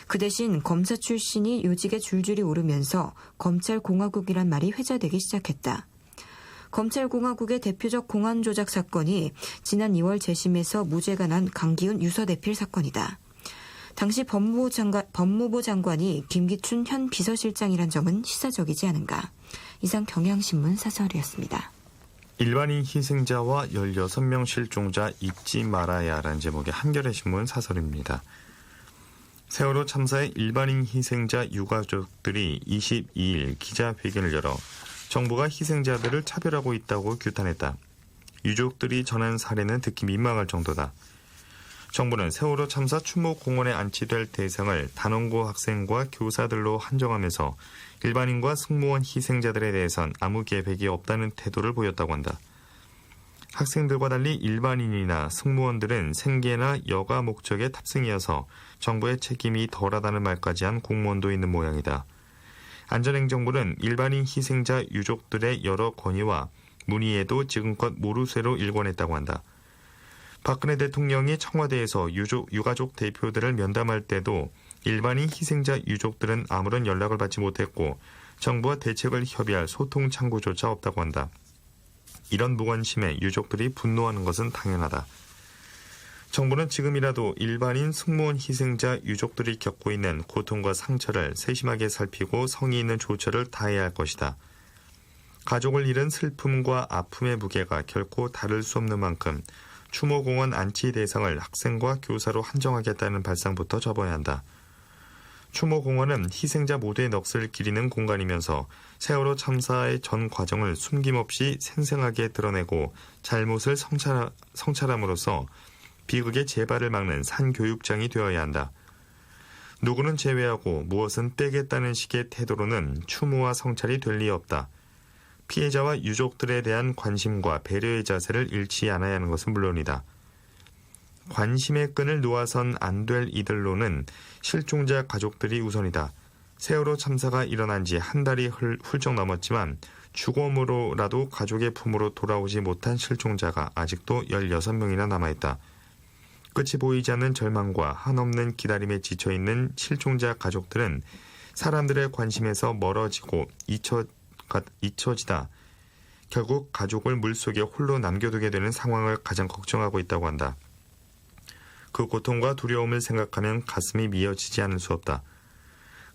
그 대신 검사 출신이 요직에 줄줄이 오르면서 검찰공화국이란 말이 회자되기 시작했다. 검찰공화국의 대표적 공안 조작 사건이 지난 2월 재심에서 무죄가 난 강기훈 유서대필 사건이다. 당시 법무부 장관이 김기춘 현 비서실장이란 점은 시사적이지 않은가. 이상 경향신문 사설이었습니다. 일반인 희생자와 16명 실종자 잊지 말아야라는 제목의 한겨레신문 사설입니다. 세월호 참사의 일반인 희생자 유가족들이 22일 기자회견을 열어 정부가 희생자들을 차별하고 있다고 규탄했다. 유족들이 전한 사례는 듣기 민망할 정도다. 정부는 세월호 참사 추모공원에 안치될 대상을 단원고 학생과 교사들로 한정하면서 일반인과 승무원 희생자들에 대해선 아무 계획이 없다는 태도를 보였다고 한다. 학생들과 달리 일반인이나 승무원들은 생계나 여가 목적의 탑승이어서 정부의 책임이 덜하다는 말까지 한 공무원도 있는 모양이다. 안전행정부는 일반인 희생자 유족들의 여러 건의와 문의에도 지금껏 모르쇠로 일관했다고 한다. 박근혜 대통령이 청와대에서 유가족 대표들을 면담할 때도 일반인 희생자 유족들은 아무런 연락을 받지 못했고 정부와 대책을 협의할 소통 창구조차 없다고 한다. 이런 무관심에 유족들이 분노하는 것은 당연하다. 정부는 지금이라도 일반인 승무원 희생자 유족들이 겪고 있는 고통과 상처를 세심하게 살피고 성의 있는 조처를 다해야 할 것이다. 가족을 잃은 슬픔과 아픔의 무게가 결코 다를 수 없는 만큼 추모공원 안치 대상을 학생과 교사로 한정하겠다는 발상부터 접어야 한다. 추모공원은 희생자 모두의 넋을 기리는 공간이면서 세월호 참사의 전 과정을 숨김없이 생생하게 드러내고 잘못을 성찰함으로써 비극의 재발을 막는 산교육장이 되어야 한다. 누구는 제외하고 무엇은 빼겠다는 식의 태도로는 추모와 성찰이 될 리 없다. 피해자와 유족들에 대한 관심과 배려의 자세를 잃지 않아야 하는 것은 물론이다. 관심의 끈을 놓아선 안 될 이들로는 실종자 가족들이 우선이다. 세월호 참사가 일어난 지 한 달이 훌쩍 넘었지만 죽음으로라도 가족의 품으로 돌아오지 못한 실종자가 아직도 16명이나 남아있다. 끝이 보이지 않는 절망과 한없는 기다림에 지쳐있는 실종자 가족들은 사람들의 관심에서 멀어지고 잊혀지다 결국 가족을 물속에 홀로 남겨두게 되는 상황을 가장 걱정하고 있다고 한다. 그 고통과 두려움을 생각하면 가슴이 미어지지 않을 수 없다.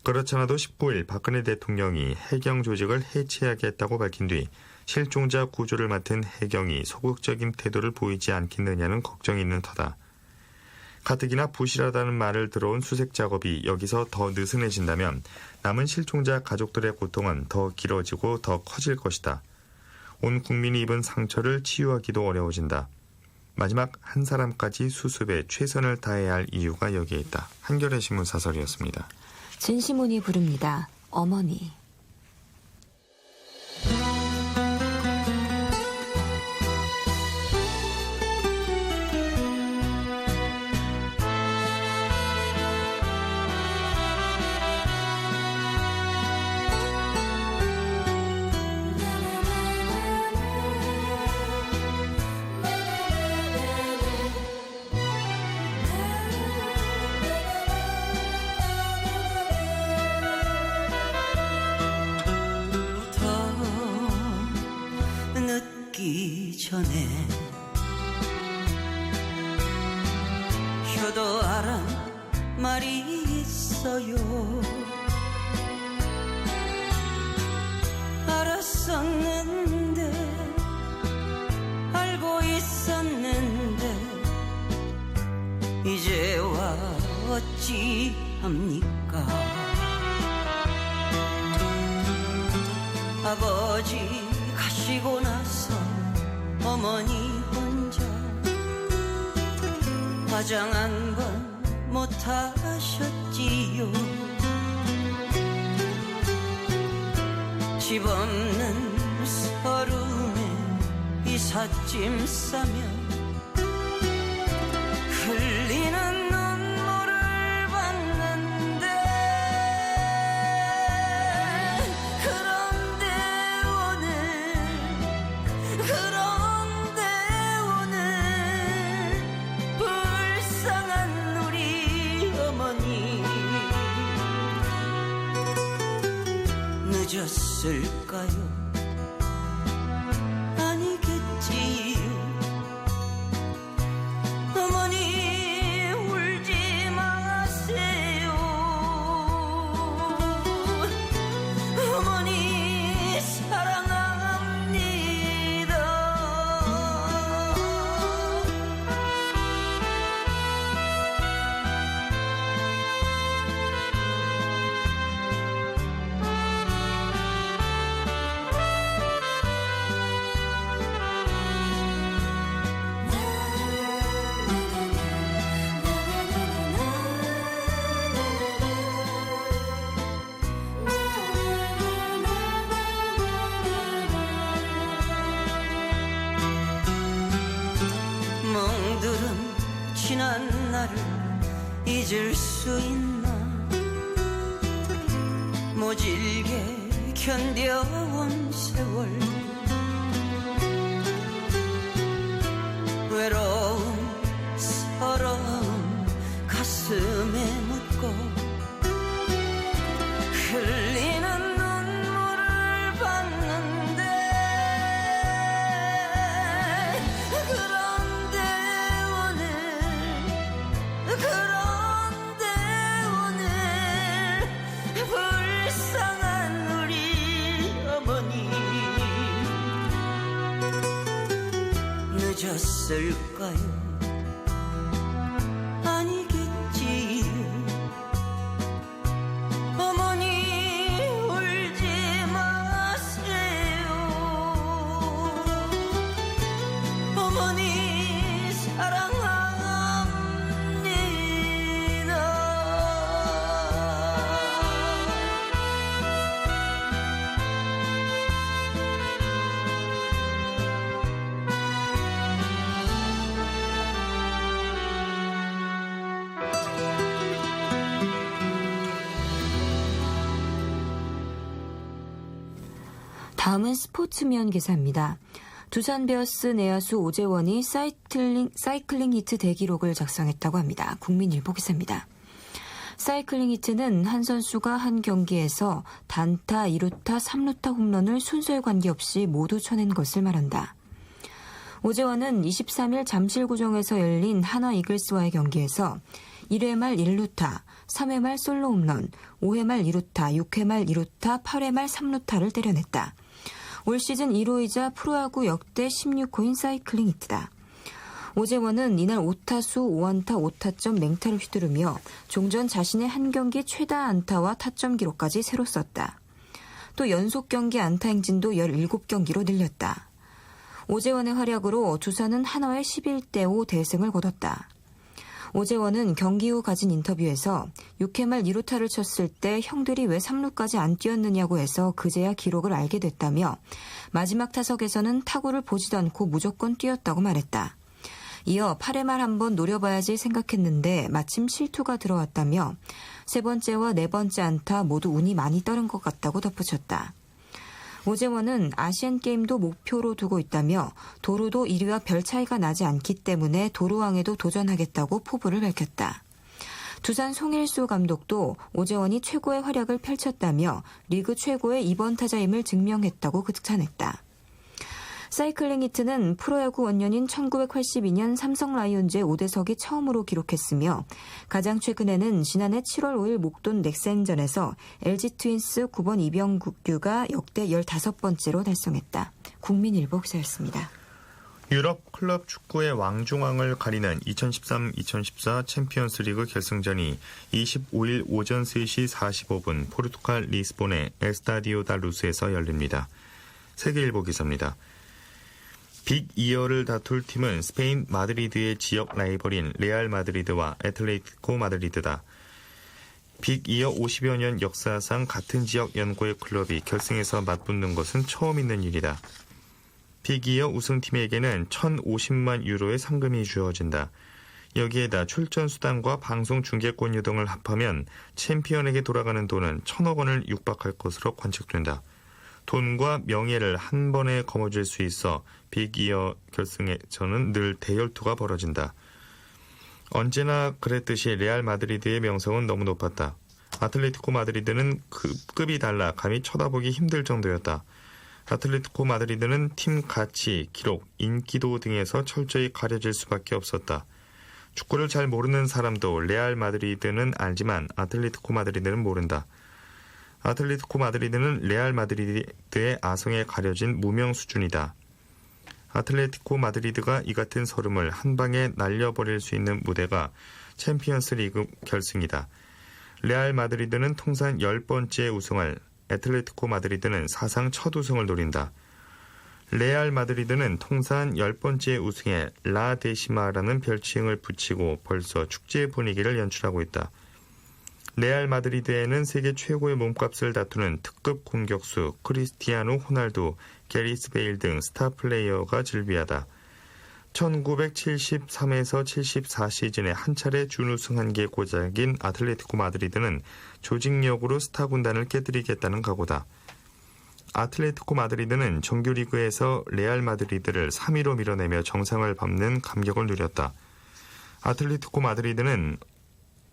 그렇잖아도 19일 박근혜 대통령이 해경 조직을 해체하겠다고 밝힌 뒤 실종자 구조를 맡은 해경이 소극적인 태도를 보이지 않겠느냐는 걱정이 있는 터다. 가뜩이나 부실하다는 말을 들어온 수색 작업이 여기서 더 느슨해진다면 남은 실종자 가족들의 고통은 더 길어지고 더 커질 것이다. 온 국민이 입은 상처를 치유하기도 어려워진다. 마지막 한 사람까지 수습에 최선을 다해야 할 이유가 여기에 있다. 한겨레 신문 사설이었습니다. 진시문이 부릅니다. 어머니. 늦기 전에 효도하란 말이 있어요. 알았었는데 알고 있었는데 이제와 어찌합니까. 아버지 가시고 나서 어머니 혼자 화장한 건 못하셨지요. 집 없는 서름에 이삿짐 싸며 흘리는 눈물을 봤는데 그런데 오늘 불쌍한 우리 어머니 늦었을까요? 아니겠지요. 어머니 울지 마세요. 어머니 사랑합니다. 멍들은 지난 날을 잊을 수 있나. 모질게 견뎌온 세월 외로움 서러움 가슴에 묻고 흘리는 눈물을 봤는데 그런데 오늘 불쌍한 우리 어머니 늦었을까요? 아니겠지요. 어머니 울지 마세요. 어머니 사랑합니다. 다음은 스포츠면 기사입니다. 두산 베어스 내야수 오재원이 사이클링 히트 대기록을 작성했다고 합니다. 국민일보 기사입니다. 사이클링 히트는 한 선수가 한 경기에서 단타, 2루타, 3루타 홈런을 순서에 관계없이 모두 쳐낸 것을 말한다. 오재원은 23일 잠실구정에서 열린 한화 이글스와의 경기에서 1회 말 1루타, 3회 말 솔로 홈런, 5회 말 2루타, 6회 말 2루타, 8회 말 3루타를 때려냈다. 올 시즌 1호이자 프로야구 역대 16호인 사이클링 히트다. 오재원은 이날 5타수 5안타 5타점 맹타를 휘두르며 종전 자신의 한 경기 최다 안타와 타점 기록까지 새로 썼다. 또 연속 경기 안타 행진도 17경기로 늘렸다. 오재원의 활약으로 두산은 한화의 11대5 대승을 거뒀다. 오재원은 경기 후 가진 인터뷰에서 6회 말 2루타를 쳤을 때 형들이 왜 3루까지 안 뛰었느냐고 해서 그제야 기록을 알게 됐다며 마지막 타석에서는 타구를 보지도 않고 무조건 뛰었다고 말했다. 이어 8회 말 한번 노려봐야지 생각했는데 마침 실투가 들어왔다며 세 번째와 네 번째 안타 모두 운이 많이 떠른 것 같다고 덧붙였다. 오재원은 아시안게임도 목표로 두고 있다며 도루도 1위와 별 차이가 나지 않기 때문에 도루왕에도 도전하겠다고 포부를 밝혔다. 두산 송일수 감독도 오재원이 최고의 활약을 펼쳤다며 리그 최고의 2번 타자임을 증명했다고 극찬했다. 사이클링 히트는 프로야구 원년인 1982년 삼성 라이온즈의 오대석이 처음으로 기록했으며 가장 최근에는 지난해 7월 5일 목돈 넥센전에서 LG 트윈스 9번 이병규가 역대 15번째로 달성했다. 국민일보 기사였습니다. 유럽 클럽 축구의 왕중왕을 가리는 2013-2014 챔피언스리그 결승전이 25일 오전 3시 45분 포르투갈 리스본의 에스타디오 다 루스에서 열립니다. 세계일보 기사입니다. 빅 2열을 다툴 팀은 스페인 마드리드의 지역 라이벌인 레알 마드리드와 애틀레티코 마드리드다. 빅 2열 50여 년 역사상 같은 지역 연고의 클럽이 결승에서 맞붙는 것은 처음 있는 일이다. 빅 2열 우승팀에게는 1,050만 유로의 상금이 주어진다. 여기에다 출전 수당과 방송 중계권료 등을 합하면 챔피언에게 돌아가는 돈은 1,000억 원을 육박할 것으로 관측된다. 돈과 명예를 한 번에 거머쥘 수 있어 빅2열 결승에서는 늘 대열투가 벌어진다. 언제나 그랬듯이 레알 마드리드의 명성은 너무 높았다. 아틀레티코 마드리드는 급이 달라 감히 쳐다보기 힘들 정도였다. 아틀레티코 마드리드는 팀 가치, 기록, 인기도 등에서 철저히 가려질 수밖에 없었다. 축구를 잘 모르는 사람도 레알 마드리드는 알지만 아틀레티코 마드리드는 모른다. 아틀레티코 마드리드는 레알 마드리드의 아성에 가려진 무명 수준이다. 아틀레티코 마드리드가 이 같은 서름을 한 방에 날려버릴 수 있는 무대가 챔피언스 리그 결승이다. 레알 마드리드는 통산 10번째 우승을, 애틀레티코 마드리드는 사상 첫 우승을 노린다. 레알 마드리드는 통산 10번째 우승에 라 데시마라는 별칭을 붙이고 벌써 축제 분위기를 연출하고 있다. 레알 마드리드에는 세계 최고의 몸값을 다투는 특급 공격수 크리스티아노 호날두, 게리스 베일 등 스타 플레이어가 즐비하다. 1973에서 74 시즌에 한 차례 준우승한 게 고작인 아틀레티코 마드리드는 조직력으로 스타 군단을 깨뜨리겠다는 각오다. 아틀레티코 마드리드는 정규리그에서 레알 마드리드를 3위로 밀어내며 정상을 밟는 감격을 누렸다. 아틀레티코 마드리드는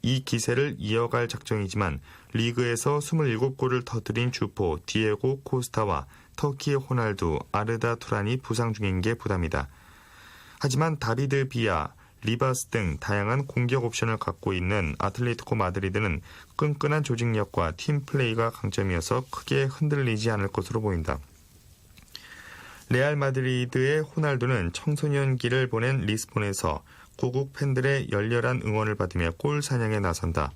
이 기세를 이어갈 작정이지만 리그에서 27골을 터뜨린 주포 디에고 코스타와 터키의 호날두, 아르다 투란이 부상 중인 게 부담이다. 하지만 다비드 비아, 리바스 등 다양한 공격 옵션을 갖고 있는 아틀레티코 마드리드는 끈끈한 조직력과 팀 플레이가 강점이어서 크게 흔들리지 않을 것으로 보인다. 레알 마드리드의 호날두는 청소년기를 보낸 리스본에서 고국 팬들의 열렬한 응원을 받으며 골 사냥에 나선다.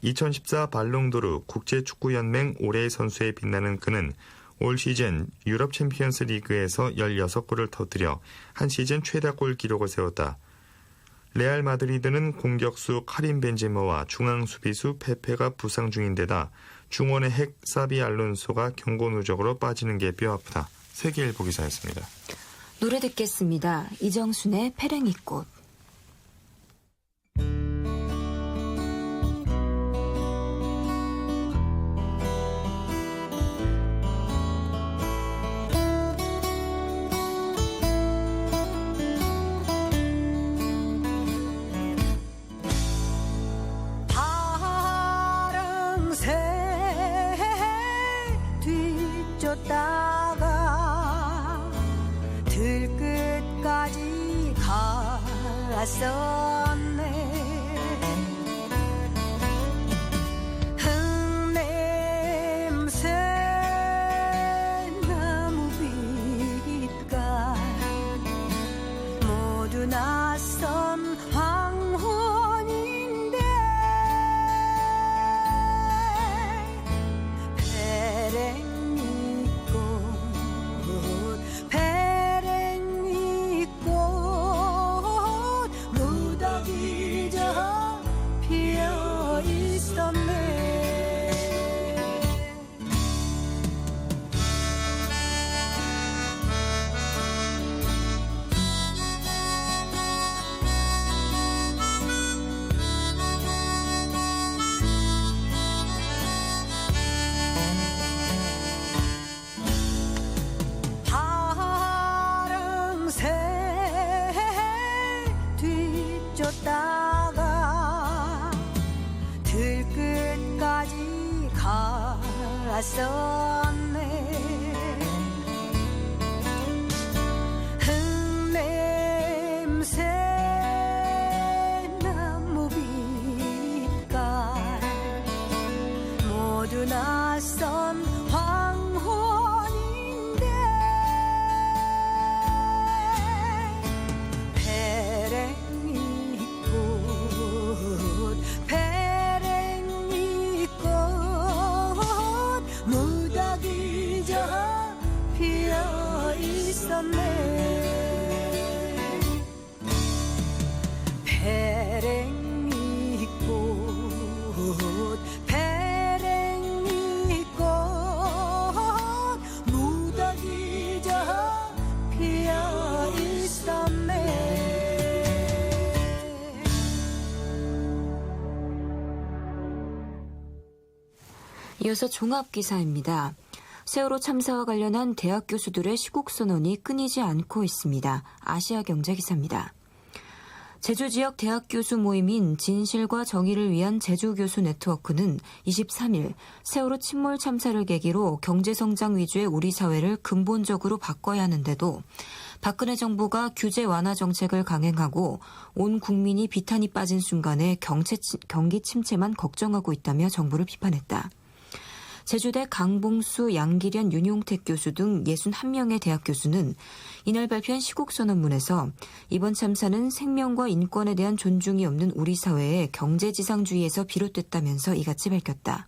2014 발롱도르 국제축구연맹 올해의 선수에 빛나는 그는 올 시즌 유럽 챔피언스 리그에서 16골을 터뜨려 한 시즌 최다골 기록을 세웠다. 레알 마드리드는 공격수 카림 벤제마와 중앙 수비수 페페가 부상 중인데다 중원의 핵 사비 알론소가 경고 누적으로 빠지는 게 뼈아프다. 세계일보 기사였습니다. 노래 듣겠습니다. 이정순의 페랭이꽃. 파랑새 뒤쫓다가 들끝 갔었네. 흙냄새 나무 빛깔 모두 낯선 황혼인데 베랭이꽃 무더기져 피어 있었네. 파랑새 뒤쫓다가 들끝까지 갔었네. 흙냄새 나무 빛깔 모두 낯선 황혼인데 베랭이꽃 무더기져 피어 있었네. 베랭이꽃 무더기져 피어 있었네. 이어서 종합기사입니다. 세월호 참사와 관련한 대학 교수들의 시국 선언이 끊이지 않고 있습니다. 아시아경제 기사입니다. 제주 지역 대학 교수 모임인 진실과 정의를 위한 제주교수 네트워크는 23일 세월호 침몰 참사를 계기로 경제성장 위주의 우리 사회를 근본적으로 바꿔야 하는데도 박근혜 정부가 규제 완화 정책을 강행하고 온 국민이 비탄이 빠진 순간에 경기 침체만 걱정하고 있다며 정부를 비판했다. 제주대 강봉수, 양기련, 윤용택 교수 등 61명의 대학 교수는 이날 발표한 시국선언문에서 이번 참사는 생명과 인권에 대한 존중이 없는 우리 사회의 경제지상주의에서 비롯됐다면서 이같이 밝혔다.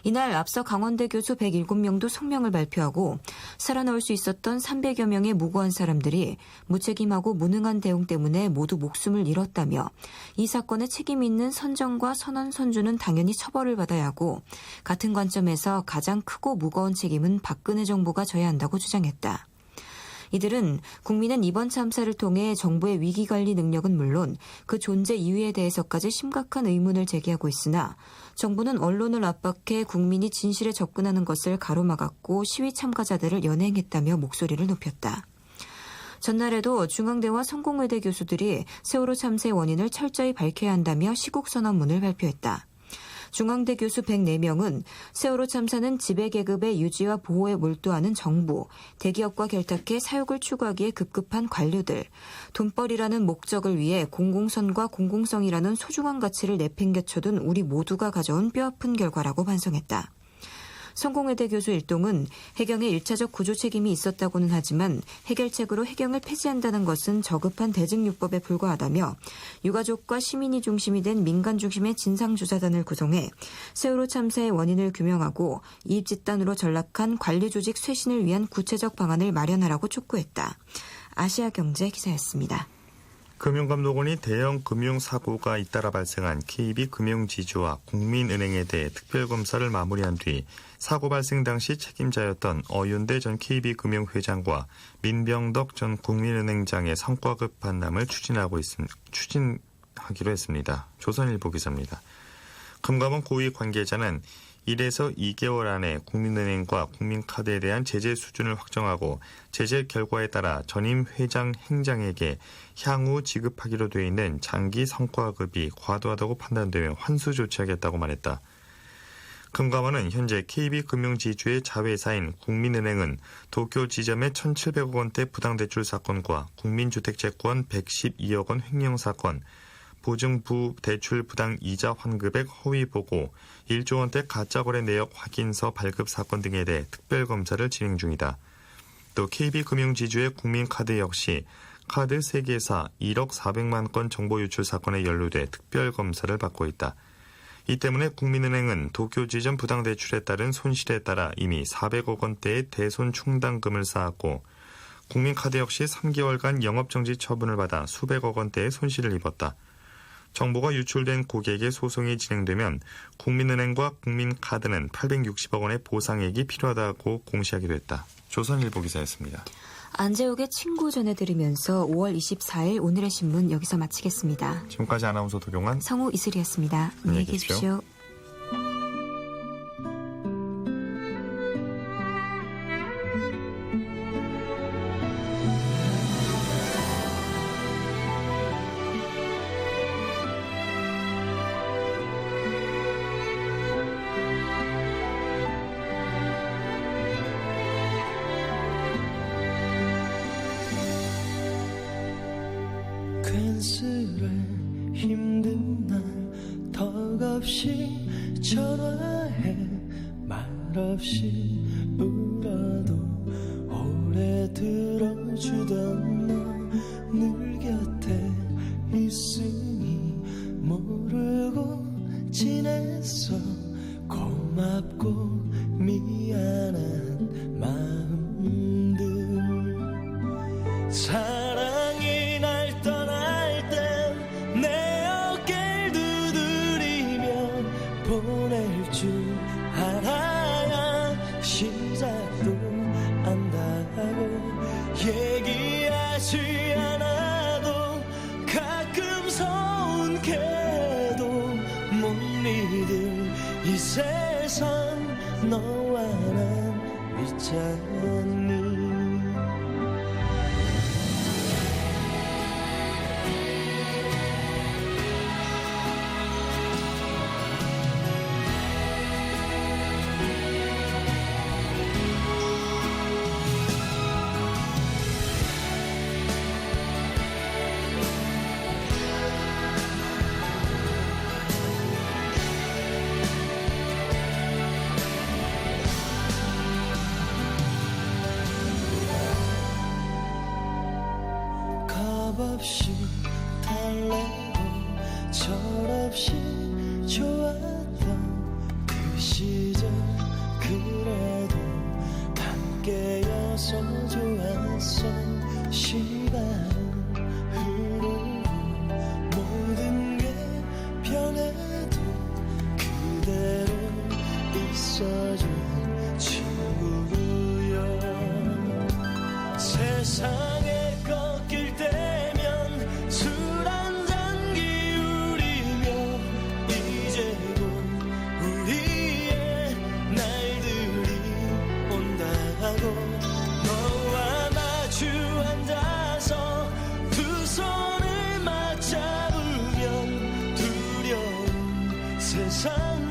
이날 앞서 강원대 교수 107명도 성명을 발표하고 살아나올 수 있었던 300여 명의 무고한 사람들이 무책임하고 무능한 대응 때문에 모두 목숨을 잃었다며 이 사건에 책임 있는 선정과 선원, 선주는 당연히 처벌을 받아야 하고 같은 관점에서 가장 크고 무거운 책임은 박근혜 정부가 져야 한다고 주장했다. 이들은 국민은 이번 참사를 통해 정부의 위기관리 능력은 물론 그 존재 이유에 대해서까지 심각한 의문을 제기하고 있으나 정부는 언론을 압박해 국민이 진실에 접근하는 것을 가로막았고 시위 참가자들을 연행했다며 목소리를 높였다. 전날에도 중앙대와 성공회대 교수들이 세월호 참사의 원인을 철저히 밝혀야 한다며 시국선언문을 발표했다. 중앙대 교수 104명은 세월호 참사는 지배계급의 유지와 보호에 몰두하는 정부, 대기업과 결탁해 사욕을 추구하기에 급급한 관료들, 돈벌이라는 목적을 위해 공공선과 공공성이라는 소중한 가치를 내팽개쳐둔 우리 모두가 가져온 뼈아픈 결과라고 반성했다. 성공회대 교수 일동은 해경의 1차적 구조 책임이 있었다고는 하지만 해결책으로 해경을 폐지한다는 것은 저급한 대증요법에 불과하다며 유가족과 시민이 중심이 된 민간 중심의 진상조사단을 구성해 세월호 참사의 원인을 규명하고 이입 집단으로 전락한 관리조직 쇄신을 위한 구체적 방안을 마련하라고 촉구했다. 아시아경제 기사였습니다. 금융감독원이 대형 금융사고가 잇따라 발생한 KB금융지주와 국민은행에 대해 특별검사를 마무리한 뒤 사고 발생 당시 책임자였던 어윤대 전 KB금융회장과 민병덕 전 국민은행장의 성과급 반납을 추진하기로 했습니다. 조선일보 기사입니다. 금감원 고위 관계자는 1에서 2개월 안에 국민은행과 국민카드에 대한 제재 수준을 확정하고 제재 결과에 따라 전임 회장 행장에게 향후 지급하기로 돼 있는 장기 성과급이 과도하다고 판단되면 환수 조치하겠다고 말했다. 금감원은 현재 KB금융지주의 자회사인 국민은행은 도쿄 지점의 1,700억 원대 부당대출 사건과 국민주택채권 112억 원 횡령 사건, 보증부 대출 부당 이자 환급액 허위 보고, 1조 원대 가짜거래 내역 확인서 발급 사건 등에 대해 특별검사를 진행 중이다. 또 KB금융지주의 국민카드 역시 카드 3개사 1억 400만 건 정보 유출 사건에 연루돼 특별검사를 받고 있다. 이 때문에 국민은행은 도쿄 지점 부당대출에 따른 손실에 따라 이미 400억 원대의 대손 충당금을 쌓았고, 국민카드 역시 3개월간 영업정지 처분을 받아 수백억 원대의 손실을 입었다. 정보가 유출된 고객의 소송이 진행되면 국민은행과 국민카드는 860억 원의 보상액이 필요하다고 공시하기도 했다. 조선일보 기사였습니다. 안재욱의 친구 전해드리면서 5월 24일 오늘의 신문 여기서 마치겠습니다. 지금까지 아나운서 도경환, 성우 이슬이었습니다. 안녕히 계십시오. 괜스레 힘든 날 덕없이 전화해 말없이 울어도 오래 들어주던 너 늘 곁에 있으니 모르고 지냈어. 고맙고 미안한 마음들. 사랑이 날 떠날 땐 내 어깨를 두드리며 보낼 줄 알아야 시작도 안다고. 얘기하지 않아도 가끔 서운해도 못 믿을 이 세상 너와 난 있잖니. 없이 달래고 철없이 좋았던 그 시절 그래도 함께여서 좋았어. 시간은 흐르고 모든 게 변해도 그대로 있어준 친구요. 세상에 꺾일 때면 술 한잔 기울이며 이제도 우리의 날들이 온다고. 너와 마주 앉아서 두 손을 맞잡으면 두려운 세상